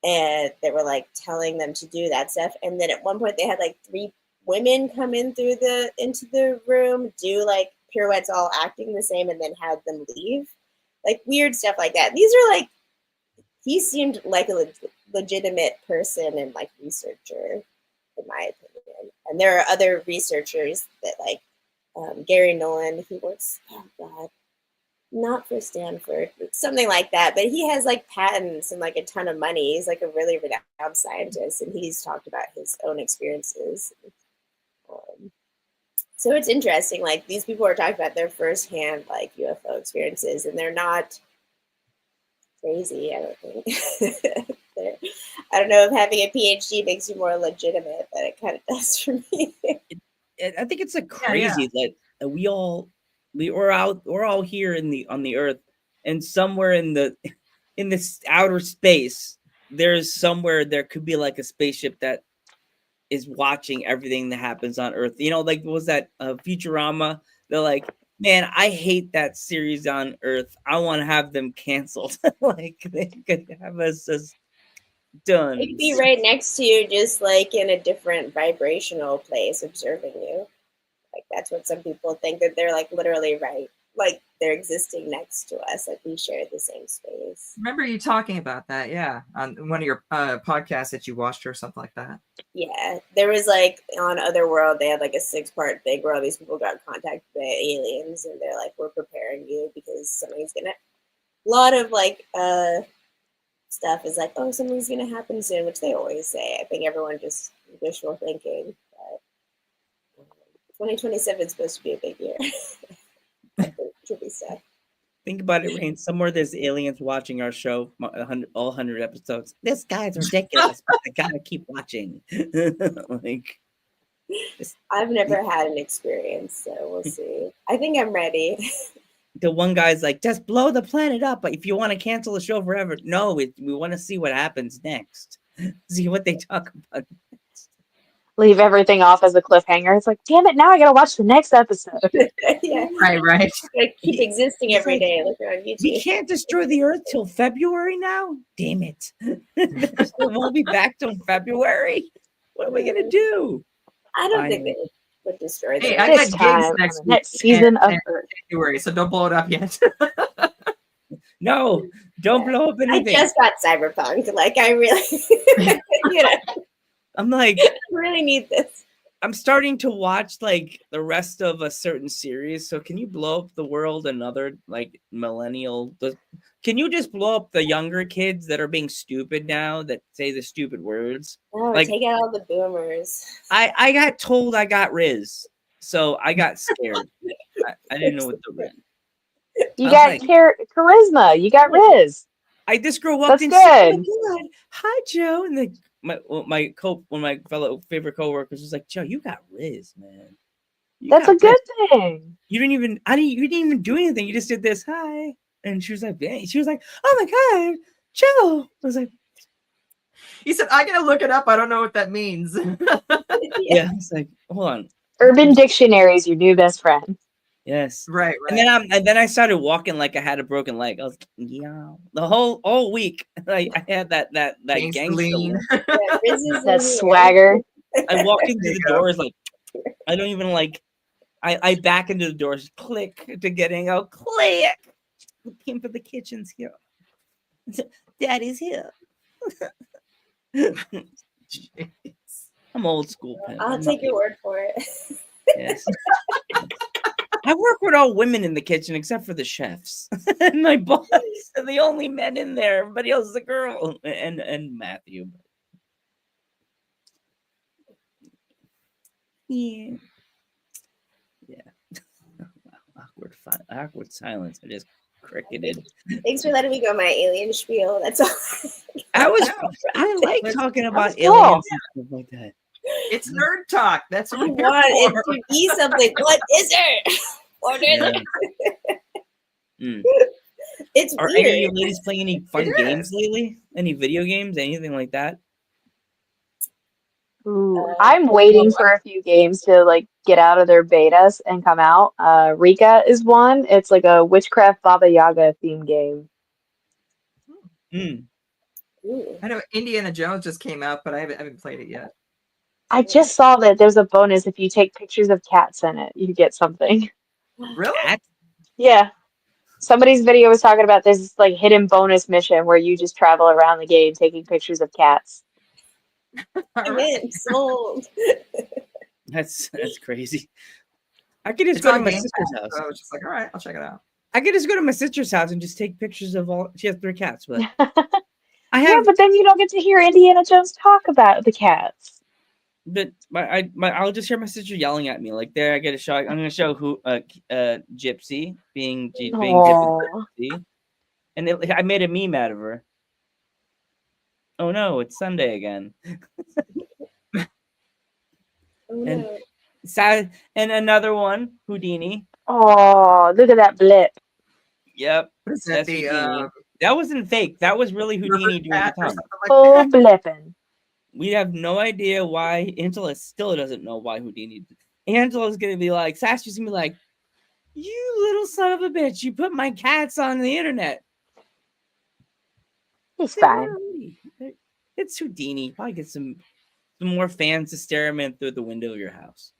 and they were like telling them to do that stuff. And then at one point they had like 3 women come into the room, do like pirouettes, all acting the same, and then had them leave, like weird stuff like that. These are like, he seemed like a legitimate person and like researcher in my opinion. And there are other researchers that like Gary Nolan, he works, oh god, not for Stanford, something like that. But he has like patents and like a ton of money. He's like a really renowned scientist, and he's talked about his own experiences. So it's interesting. Like these people are talking about their firsthand like UFO experiences, and they're not crazy. I don't think. I don't know if having a PhD makes you more legitimate, but it kind of does for me. I think it's like crazy that we're all here on the earth, and somewhere in this outer space there's somewhere there could be like a spaceship that is watching everything that happens on earth. You know, like what was that Futurama? They're like, man, I hate that series on earth. I want to have them canceled. Like they could have us just done. It could be right next to you, just like in a different vibrational place observing you. Like that's what some people think, that they're like literally right, like they're existing next to us, like we share the same space. Remember you talking about that, yeah, on one of your podcasts that you watched or something like that. Yeah, there was like on Otherworld, they had like a 6-part thing where all these people got contacted by aliens, and they're like, we're preparing you because something's gonna. A lot of like stuff is like, oh, something's gonna happen soon, which they always say. I think everyone just wishful thinking. But 2027 is supposed to be a big year. It should be sad. Think about it, Rain. Somewhere there's aliens watching our show, all 100 episodes. This guy's ridiculous, but I gotta keep watching. Like, I've never had an experience, so we'll see. I think I'm ready. the one guy's like, just blow the planet up. But if you want to cancel the show forever, no, we want to see what happens next. See what they talk about. Leave everything off as a cliffhanger. It's like, damn it, now I gotta watch the next episode. Yeah, Right. like keep existing It's every like, day. Look on YouTube. We can't destroy the Earth till February now? Damn it. We'll be back till February. What are we going to do? I don't think they would destroy Hey, them. I got This gigs time, next on the next week season of and Earth. January, so don't blow it up yet. No, don't blow up I anything. just got Cyberpunk. Like I really, I'm like, I really need this. I'm starting to watch like the rest of a certain series. So can you blow up the world another like millennial? Can you just blow up the younger kids that are being stupid now that say the stupid words? Oh, Like- take out all the boomers. I got told I got Riz, so I got scared. I didn't know what the Riz. You I'm got like- charisma. You got Riz. This girl walked That's in. Said, good. "Oh my God, hi Joe," and then one of my fellow favorite coworkers was like, "Joe, you got Riz, man. You That's got a good Riz. thing. You didn't even do anything. You just did this. Hi." And she was like, "Oh my God, Joe." I was like, He said, "I gotta look it up. I don't know what that means." Yeah, it's like, hold on. Urban Dictionary is your new best friend. Yes. Right. And then I started walking like I had a broken leg. I was yeah. The whole week I had that gangster lean. look. Yeah, Riz is That in here. swagger. I walked into There the you go. doors like I don't even like I back into the doors, click to get in, go click. We came for the kitchens here. Daddy's here. Jeez. I'm old school. Pimp. I'll I'm take not- your word for it. Yes. I work with all women in the kitchen except for the chefs and my boss. Are the only men in there. Everybody else is a girl. And Matthew. Yeah. Awkward silence. I just cricketed. Thanks for letting me go my alien spiel. That's all. I like talking about was cool. aliens and stuff like that. It's nerd talk. That's I what we're want here it for. to be something. What is it? What is Yeah. it? Mm. It's Are any of weird. you ladies playing any fun It games is. lately? Any video games? Anything like that? Ooh, I'm waiting for a few games to like get out of their betas and come out. Rika is one. It's like a witchcraft Baba Yaga theme game. Mm. Ooh. I know Indiana Jones just came out, but I haven't played it yet. I just saw that there's a bonus if you take pictures of cats in it, you get something. Really? Cat? Yeah. Somebody's video was talking about this like hidden bonus mission where you just travel around the game taking pictures of cats. I'm in. Sold. That's crazy. I could just It's go to on my Game sister's Pass, house. so I was just like, all right, I'll check it out. I could just go to my sister's house and just take pictures of all. She has 3 cats, but Yeah, I have. but then you don't get to hear Indiana Jones talk about the cats. But I'll just hear my sister yelling at me like there. I get a show. I'm gonna show who Gypsy being Aw. Gypsy, and I made a meme out of her. Oh no, it's Sunday again. Oh, And- no. Sad and another one, Houdini. Oh, look at that blip. Yep, What is that? that's The Houdini. That wasn't fake. That was really Houdini doing the cat or tongue. something like Full that? blipping. We have no idea why. Angela still doesn't know why Houdini. Angela's gonna be like, Sasha's gonna be like, "You little son of a bitch! You put my cats on the internet." He's fine. It's Houdini. Probably get some more fans to stare him in through the window of your house.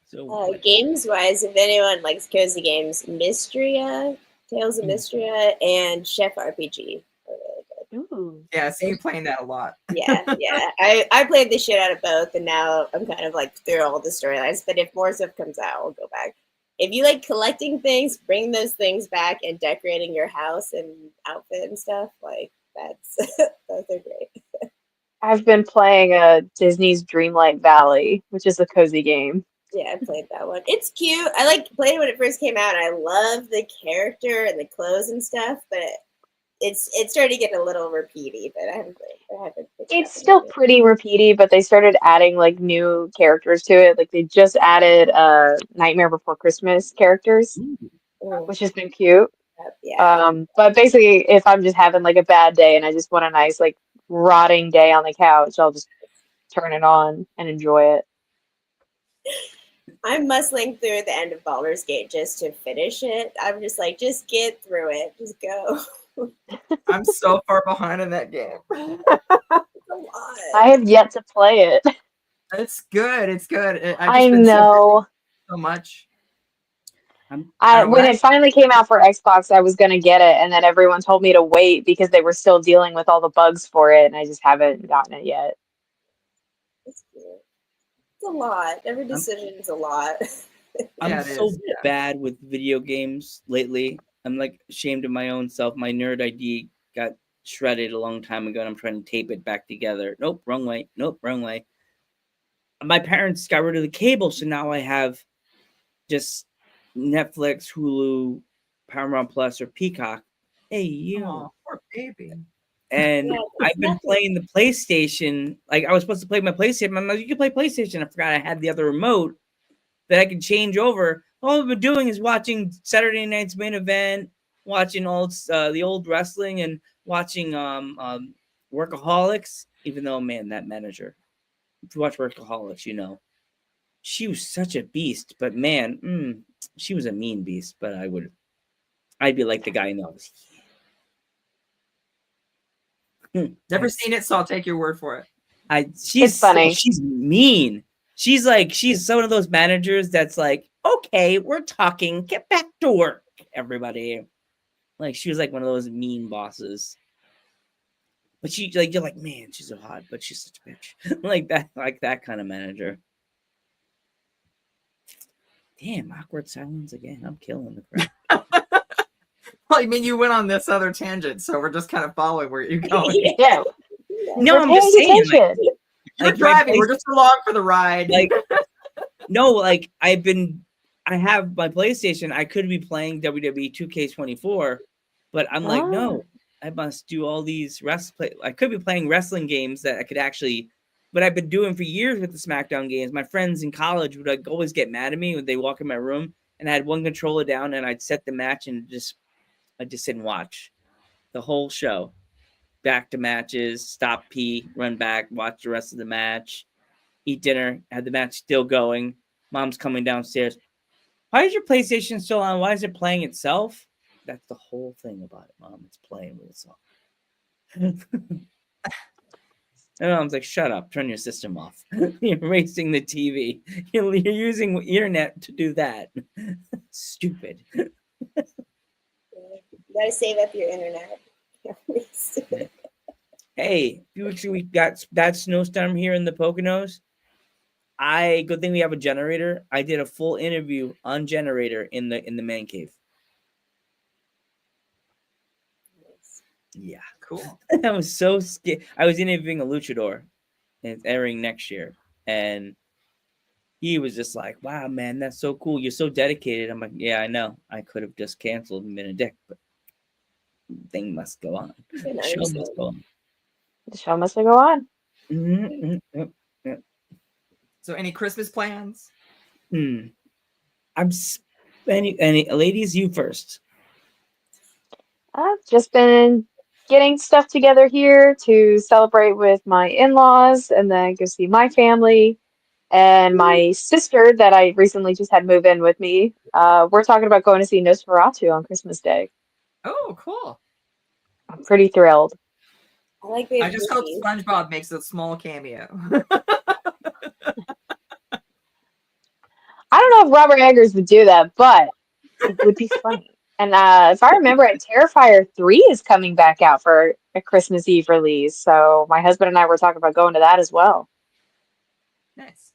So Games wise, if anyone likes cozy games, Mystria, Tales of Mystria, and Chef RPG are really good. Ooh. Yeah, see you playing that a lot. Yeah. I played the shit out of both, and now I'm kind of like through all the storylines. But if more stuff comes out, I'll go back. If you like collecting things, bring those things back and decorating your house and outfit and stuff, like that's those are great. I've been playing Disney's Dreamlight Valley, which is a cozy game. Yeah, I played that one. It's cute. I played it when it first came out. I love the character and the clothes and stuff, but it's starting to get a little repeaty. But I haven't picked it It's up still yet. pretty repeaty, but they started adding like new characters to it. Like they just added Nightmare Before Christmas characters, Mm, which has been cute. yeah. But basically, if I'm just having like a bad day and I just want a nice like rotting day on the couch, I'll just turn it on and enjoy it. I'm muscling through the end of Baldur's Gate just to finish it. I'm just like, just get through it. Just go. I'm so far behind in that game. It's a lot. I have yet to play it. It's good. It's good. I know. so much. When when it finally came out for Xbox, I was gonna get it, and then everyone told me to wait because they were still dealing with all the bugs for it, and I just haven't gotten it yet. It's cute. It's a lot. Every decision is a lot. I'm Yeah, it so is, yeah. bad with video games lately. I'm like ashamed of my own self. My nerd ID got shredded a long time ago, and I'm trying to tape it back together. Nope, wrong way. Nope, wrong way. My parents got rid of the cable, so now I have just Netflix, Hulu, Paramount Plus, or Peacock. Hey, you. Oh, poor baby. And Yeah, I've it's been nothing. playing the PlayStation. Like I was supposed to play my PlayStation. I'm like, you can play PlayStation. I forgot I had the other remote that I can change over. All I've been doing is watching Saturday Night's Main Event, watching the old wrestling, and watching Workaholics, even though, man, that manager, if you watch Workaholics, you know, she was such a beast, but man, she was a mean beast, but I'd be like the guy in the office. Never seen it, so I'll take your word for it. It's funny. She's mean. She's one of those managers that's like, okay, we're talking, get back to work, everybody. Like, she was like one of those mean bosses. But she, like, you're like, man, she's so hot, but she's such a bitch. like that kind of manager. Damn, awkward silence again. I'm killing the crap. Well, I mean, you went on this other tangent, so we're just kind of following where you're going. Yeah. No, We're I'm just paying saying. Like, attention. You're like, my driving. We're place- just along for the ride. like, no, like I have my PlayStation. I could be playing WWE 2K24, but I'm like, no, I must do all these I could be playing wrestling games that I could actually, but I've been doing for years with the SmackDown games. My friends in college would like always get mad at me when they walk in my room, and I had one controller down, and I'd set the match and I just sit and watch the whole show. Back to matches, stop, pee, run back, watch the rest of the match, eat dinner, have the match still going. Mom's coming downstairs. Why is your PlayStation still on? Why is it playing itself? That's the whole thing about it, Mom. It's playing with itself. And Mom's like, shut up. Turn your system off. You're racing the TV. You're using internet to do that. Stupid. You gotta save up your internet. Hey, a few weeks ago we got that snowstorm here in the Poconos. Good thing we have a generator. I did a full interview on generator in the man cave. Yeah, Cool. I was so scared. I was interviewing a luchador, and it's airing next year, and he was just like, "Wow, man, that's so cool. You're so dedicated." I'm like, "Yeah, I know. I could have just canceled and been a dick, but the thing must go on. The show must go on." The show must go on. So, any Christmas plans? I'm spending. Any ladies, you first. I've just been getting stuff together here to celebrate with my in-laws and then go see my family and my sister that I recently just had move in with me. We're talking about going to see Nosferatu on Christmas Day. Oh, cool. I'm pretty thrilled. I like the I just hope cookies. SpongeBob makes a small cameo. I don't know if Robert Eggers would do that, but it would be funny. And if I remember it, Terrifier 3 is coming back out for a Christmas Eve release. So my husband and I were talking about going to that as well. Nice.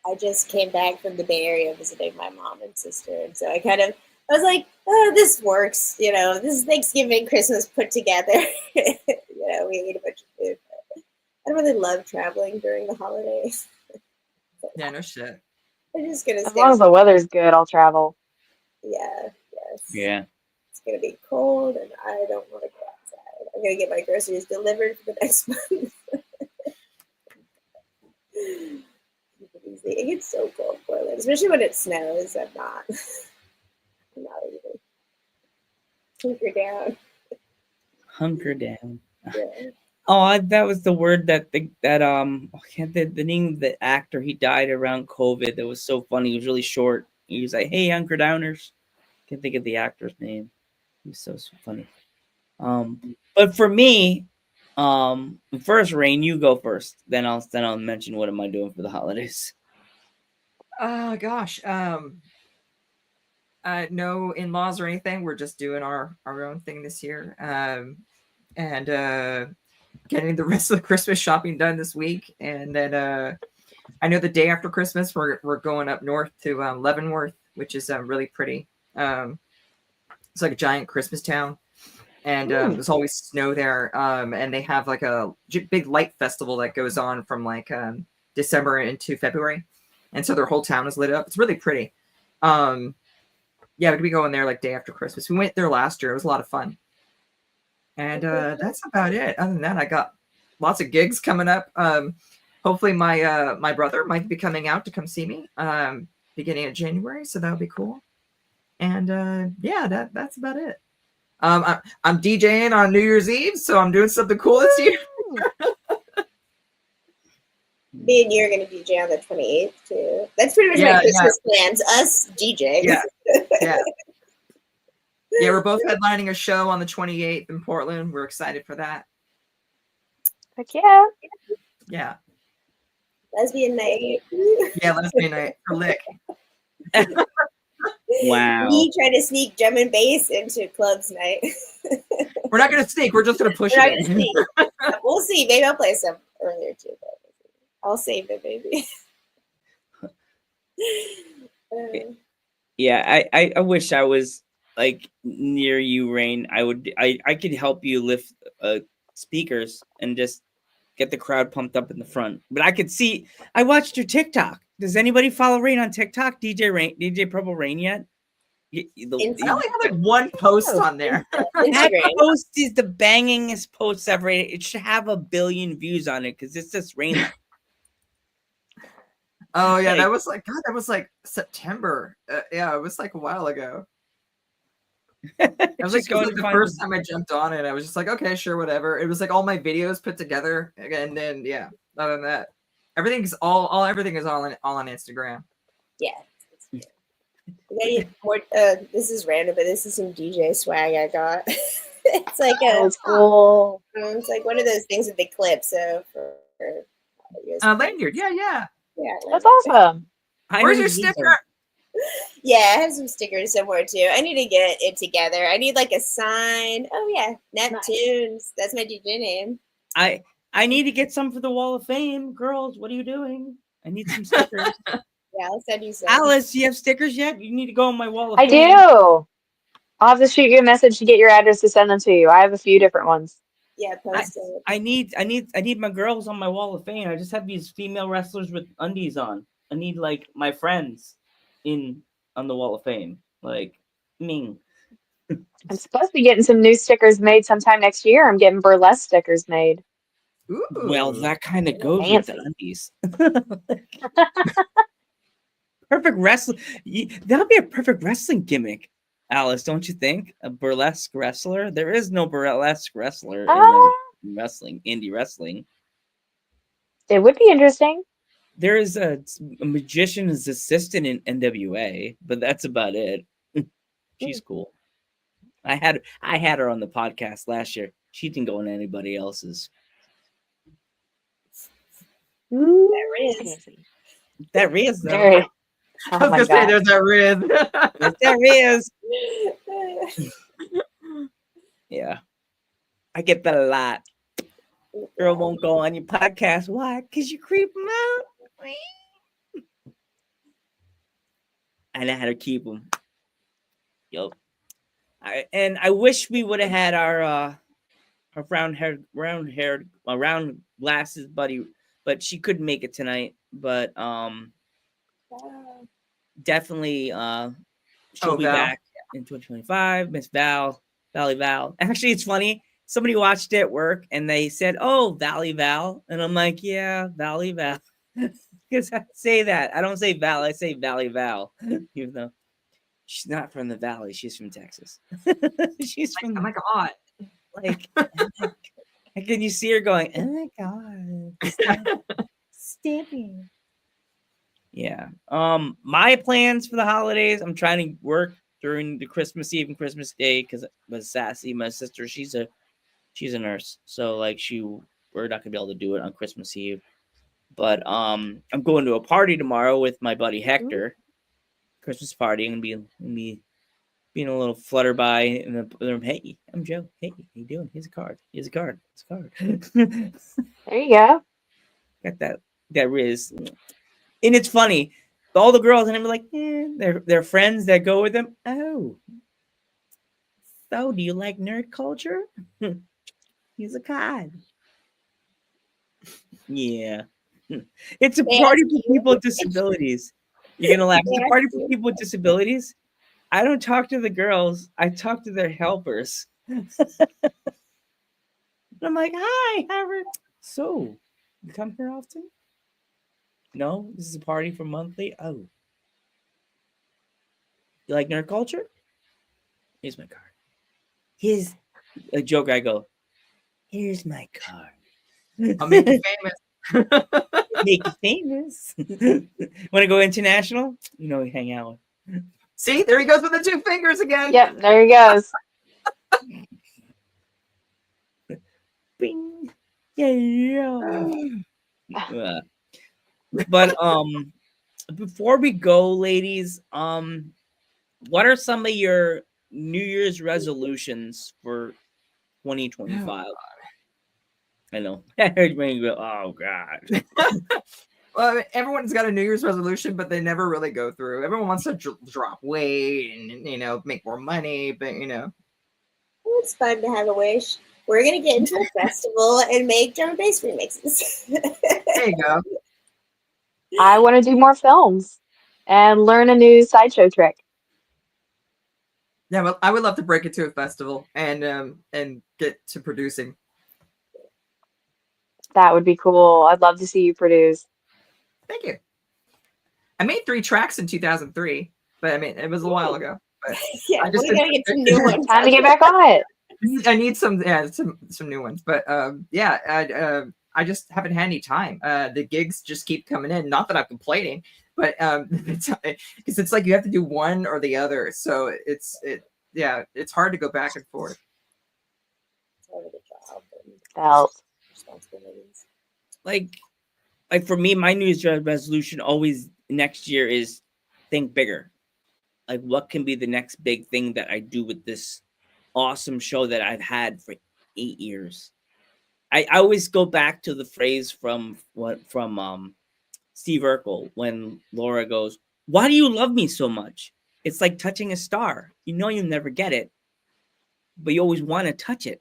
I just came back from the Bay Area visiting my mom and sister, and so I was like, oh, this works. You know, this is Thanksgiving, Christmas put together. You know, we ate a bunch of food. I don't really love traveling during the holidays. Yeah, no shit. I'm just gonna As stay. long as the weather's good, I'll travel. Yeah, yes. Yeah. It's gonna be cold, and I don't want to go outside. I'm gonna get my groceries delivered for the next month. It gets so cold, Portland, especially when it snows. I'm not even. Hunker down. Hunker down. Yeah. Oh, that was the word that I can't the name of the actor. He died around COVID. That was so funny. He was really short. He was like, "Hey, hunker downers." Can't think of the actor's name. He was so funny. But for me, first, Rain, you go first. Then I'll mention what am I doing for the holidays. Oh gosh. No in-laws or anything. We're just doing our own thing this year. And getting the rest of the Christmas shopping done this week. And then I know the day after Christmas we're going up north to Leavenworth, which is really pretty. It's like a giant Christmas town. And there's always snow there. And they have like a big light festival that goes on from like December into February. And so their whole town is lit up. It's really pretty. Yeah, we're gonna be going there like day after Christmas. We went there last year. It was a lot of fun. And that's about it. Other than that, I got lots of gigs coming up. Hopefully my brother might be coming out to come see me beginning of January, so that'll be cool. And yeah, that's about it. I'm DJing on New Year's Eve, so I'm doing something cool this year. Me and you are going to DJ on the 28th too. That's pretty much Yeah, my Christmas plans. Us DJing. Yeah. Yeah. Yeah, we're both headlining a show on the 28th in Portland. We're excited for that. Heck yeah. Yeah. Lesbian night. Yeah, lesbian night for Lick. Wow. Me trying to sneak drum and bass into clubs night. We're not gonna sneak. We're just gonna push We're not it. gonna sneak. We'll see. Maybe I'll play some earlier too. But I'll save it, maybe. Yeah, I wish I was like near you, Rain. I could help you lift speakers and just get the crowd pumped up in the front. But I could see. I watched your TikTok. Does anybody follow Rain on TikTok? DJ Purple Rain yet? I only have like one post on there. That Instagram. post is the bangingest post ever. It should have 1 billion views on it because it's just Rain. Oh yeah, that was like God. That was like September. Yeah, it was like a while ago. It was like the first time I jumped on it. I was just like, okay, sure, whatever. It was like all my videos put together, and then yeah. Other than that, everything is all on Instagram. Yeah. More, this is random, but this is some DJ swag I got. It's like That's cool. it's like one of those things with the clip. So for Lanyard, yeah. That's awesome. Where's your sticker? Yeah, I have some stickers somewhere too. I need to get it together. I need like a sign. Oh yeah, Neptunes. That's my DJ name. I need to get some for the Wall of Fame. Girls, what are you doing? I need some stickers. Yeah, I'll send you some. Alice, you have stickers yet? You need to go on my Wall of I Fame. do. I'll have to shoot you a message to get your address to send them to you. I have a few different ones. Yeah, post it. I need my girls on my Wall of Fame. I just have these female wrestlers with undies on. I need like my friends on the Wall of Fame. Like Ming. I'm supposed to be getting some new stickers made sometime next year. I'm getting burlesque stickers made. Ooh. Well, that kind of goes Fancy. with the undies. Perfect wrestling. That'll be a perfect wrestling gimmick, Alice, don't you think? A burlesque wrestler? There is no burlesque wrestler in wrestling, indie wrestling. It would be interesting. There is a magician's assistant in NWA, but that's about it. She's cool. I had her on the podcast last year. She didn't go on anybody else's. There is. That is though. Very. I Oh was my gonna say god. there's that Riz. There is. Yeah. I get that a lot. Girl won't go on your podcast. Why? Because you creep them out. And I had to keep them. Yup. I wish we would have had our round glasses buddy, but she couldn't make it tonight. But definitely she'll be Val. back in 2025. Miss Valley Val. Actually, it's funny. Somebody watched it at work and they said, "Oh, Valley Val," and I'm like, "Yeah, Valley Val," because I say that. I don't say Val. I say Valley Val, even though she's not from the Valley. She's from Texas. She's from. Oh my god. Like, can you see her going, "Oh my god, Stimpy." Yeah. My plans for the holidays. I'm trying to work during the Christmas Eve and Christmas Day because with Sassy, my sister, she's a nurse, so like we're not gonna be able to do it on Christmas Eve. But I'm going to a party tomorrow with my buddy Hector. Christmas party. I'm gonna be being a little flutter by in the room. Hey, I'm Joe. Hey, how you doing? Here's a card. Here's a card. It's a card. There you go. Got that Riz. And it's funny. All the girls and I'm like, they're friends that go with them. Oh. So do you like nerd culture? He's a card. Yeah. It's a party for people with disabilities. You're gonna laugh. It's a party for people with disabilities. I don't talk to the girls. I talk to their helpers. I'm like, hi, Howard. So, you come here often? No, this is a party for monthly. Oh, you like nerd culture? Here's my card. Here's a joke. I go, here's my card. I'll make you famous. Make you famous. Want to go international? You know, we hang out with. See, there he goes with the 2 fingers again. Yep, there he goes. Bing. Yeah. But before we go, ladies, what are some of your New Year's resolutions for 2025? I know. Everybody go, oh God. Well, everyone's got a New Year's resolution, but they never really go through. Everyone wants to drop weight and make more money, but It's fun to have a wish. We're gonna get into a festival and make drum and bass remixes. there you go. I want to do more films and learn a new sideshow trick. Yeah, well, I would love to break it to a festival and get to producing. That would be cool. I'd love to see you produce. Thank you. I made 3 tracks in 2003, but I mean it was a while ago. But Yeah, I just we're gonna get some new ones. Time to get back on it. I need some new ones. But I just haven't had any time. The gigs just keep coming in. Not that I'm complaining, but because it's like you have to do one or the other. So it's hard to go back and forth. It's part of the job and Felt. responsibilities. Like for me, my New Year's resolution always next year is think bigger. Like, what can be the next big thing that I do with this awesome show that I've had for 8 years? I always go back to the phrase from Steve Urkel when Laura goes, "Why do you love me so much? It's like touching a star. You know you'll never get it, but you always want to touch it."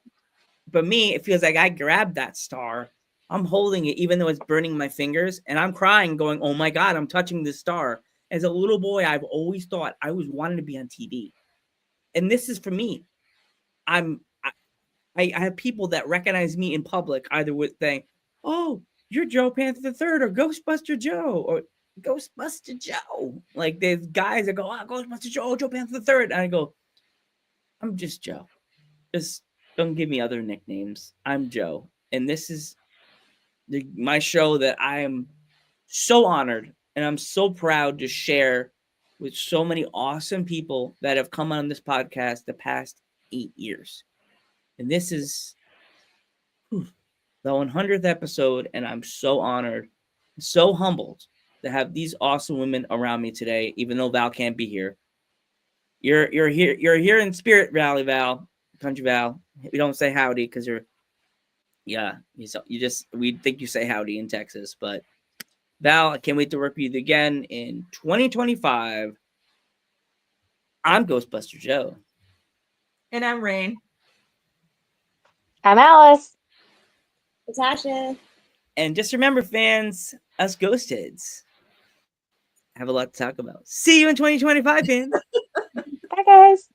But me, it feels like I grabbed that star. I'm holding it, even though it's burning my fingers, and I'm crying, going, "Oh my God, I'm touching this star." As a little boy, I've always thought I always wanted to be on TV, and this is for me. I have people that recognize me in public, either with saying, "Oh, you're Joe Panther III," or "Ghostbuster Joe," or "Ghostbuster Joe." Like there's guys that go, "Oh, Ghostbuster Joe, Joe Panther III," and I go, "I'm just Joe. Just don't give me other nicknames. I'm Joe." And this is my show that I am so honored and I'm so proud to share with so many awesome people that have come on this podcast the past 8 years. And this is the 100th episode, and I'm so honored, so humbled to have these awesome women around me today, even though Val can't be here. You're here in spirit, Val, Country Val. We don't say howdy because we think you say howdy in Texas, but Val, I can't wait to work with you again in 2025. I'm Ghostbuster Joe. And I'm Rain. I'm Alice. Natasha. And just remember, fans, us ghost heads have a lot to talk about. See you in 2025, fans. Bye, guys.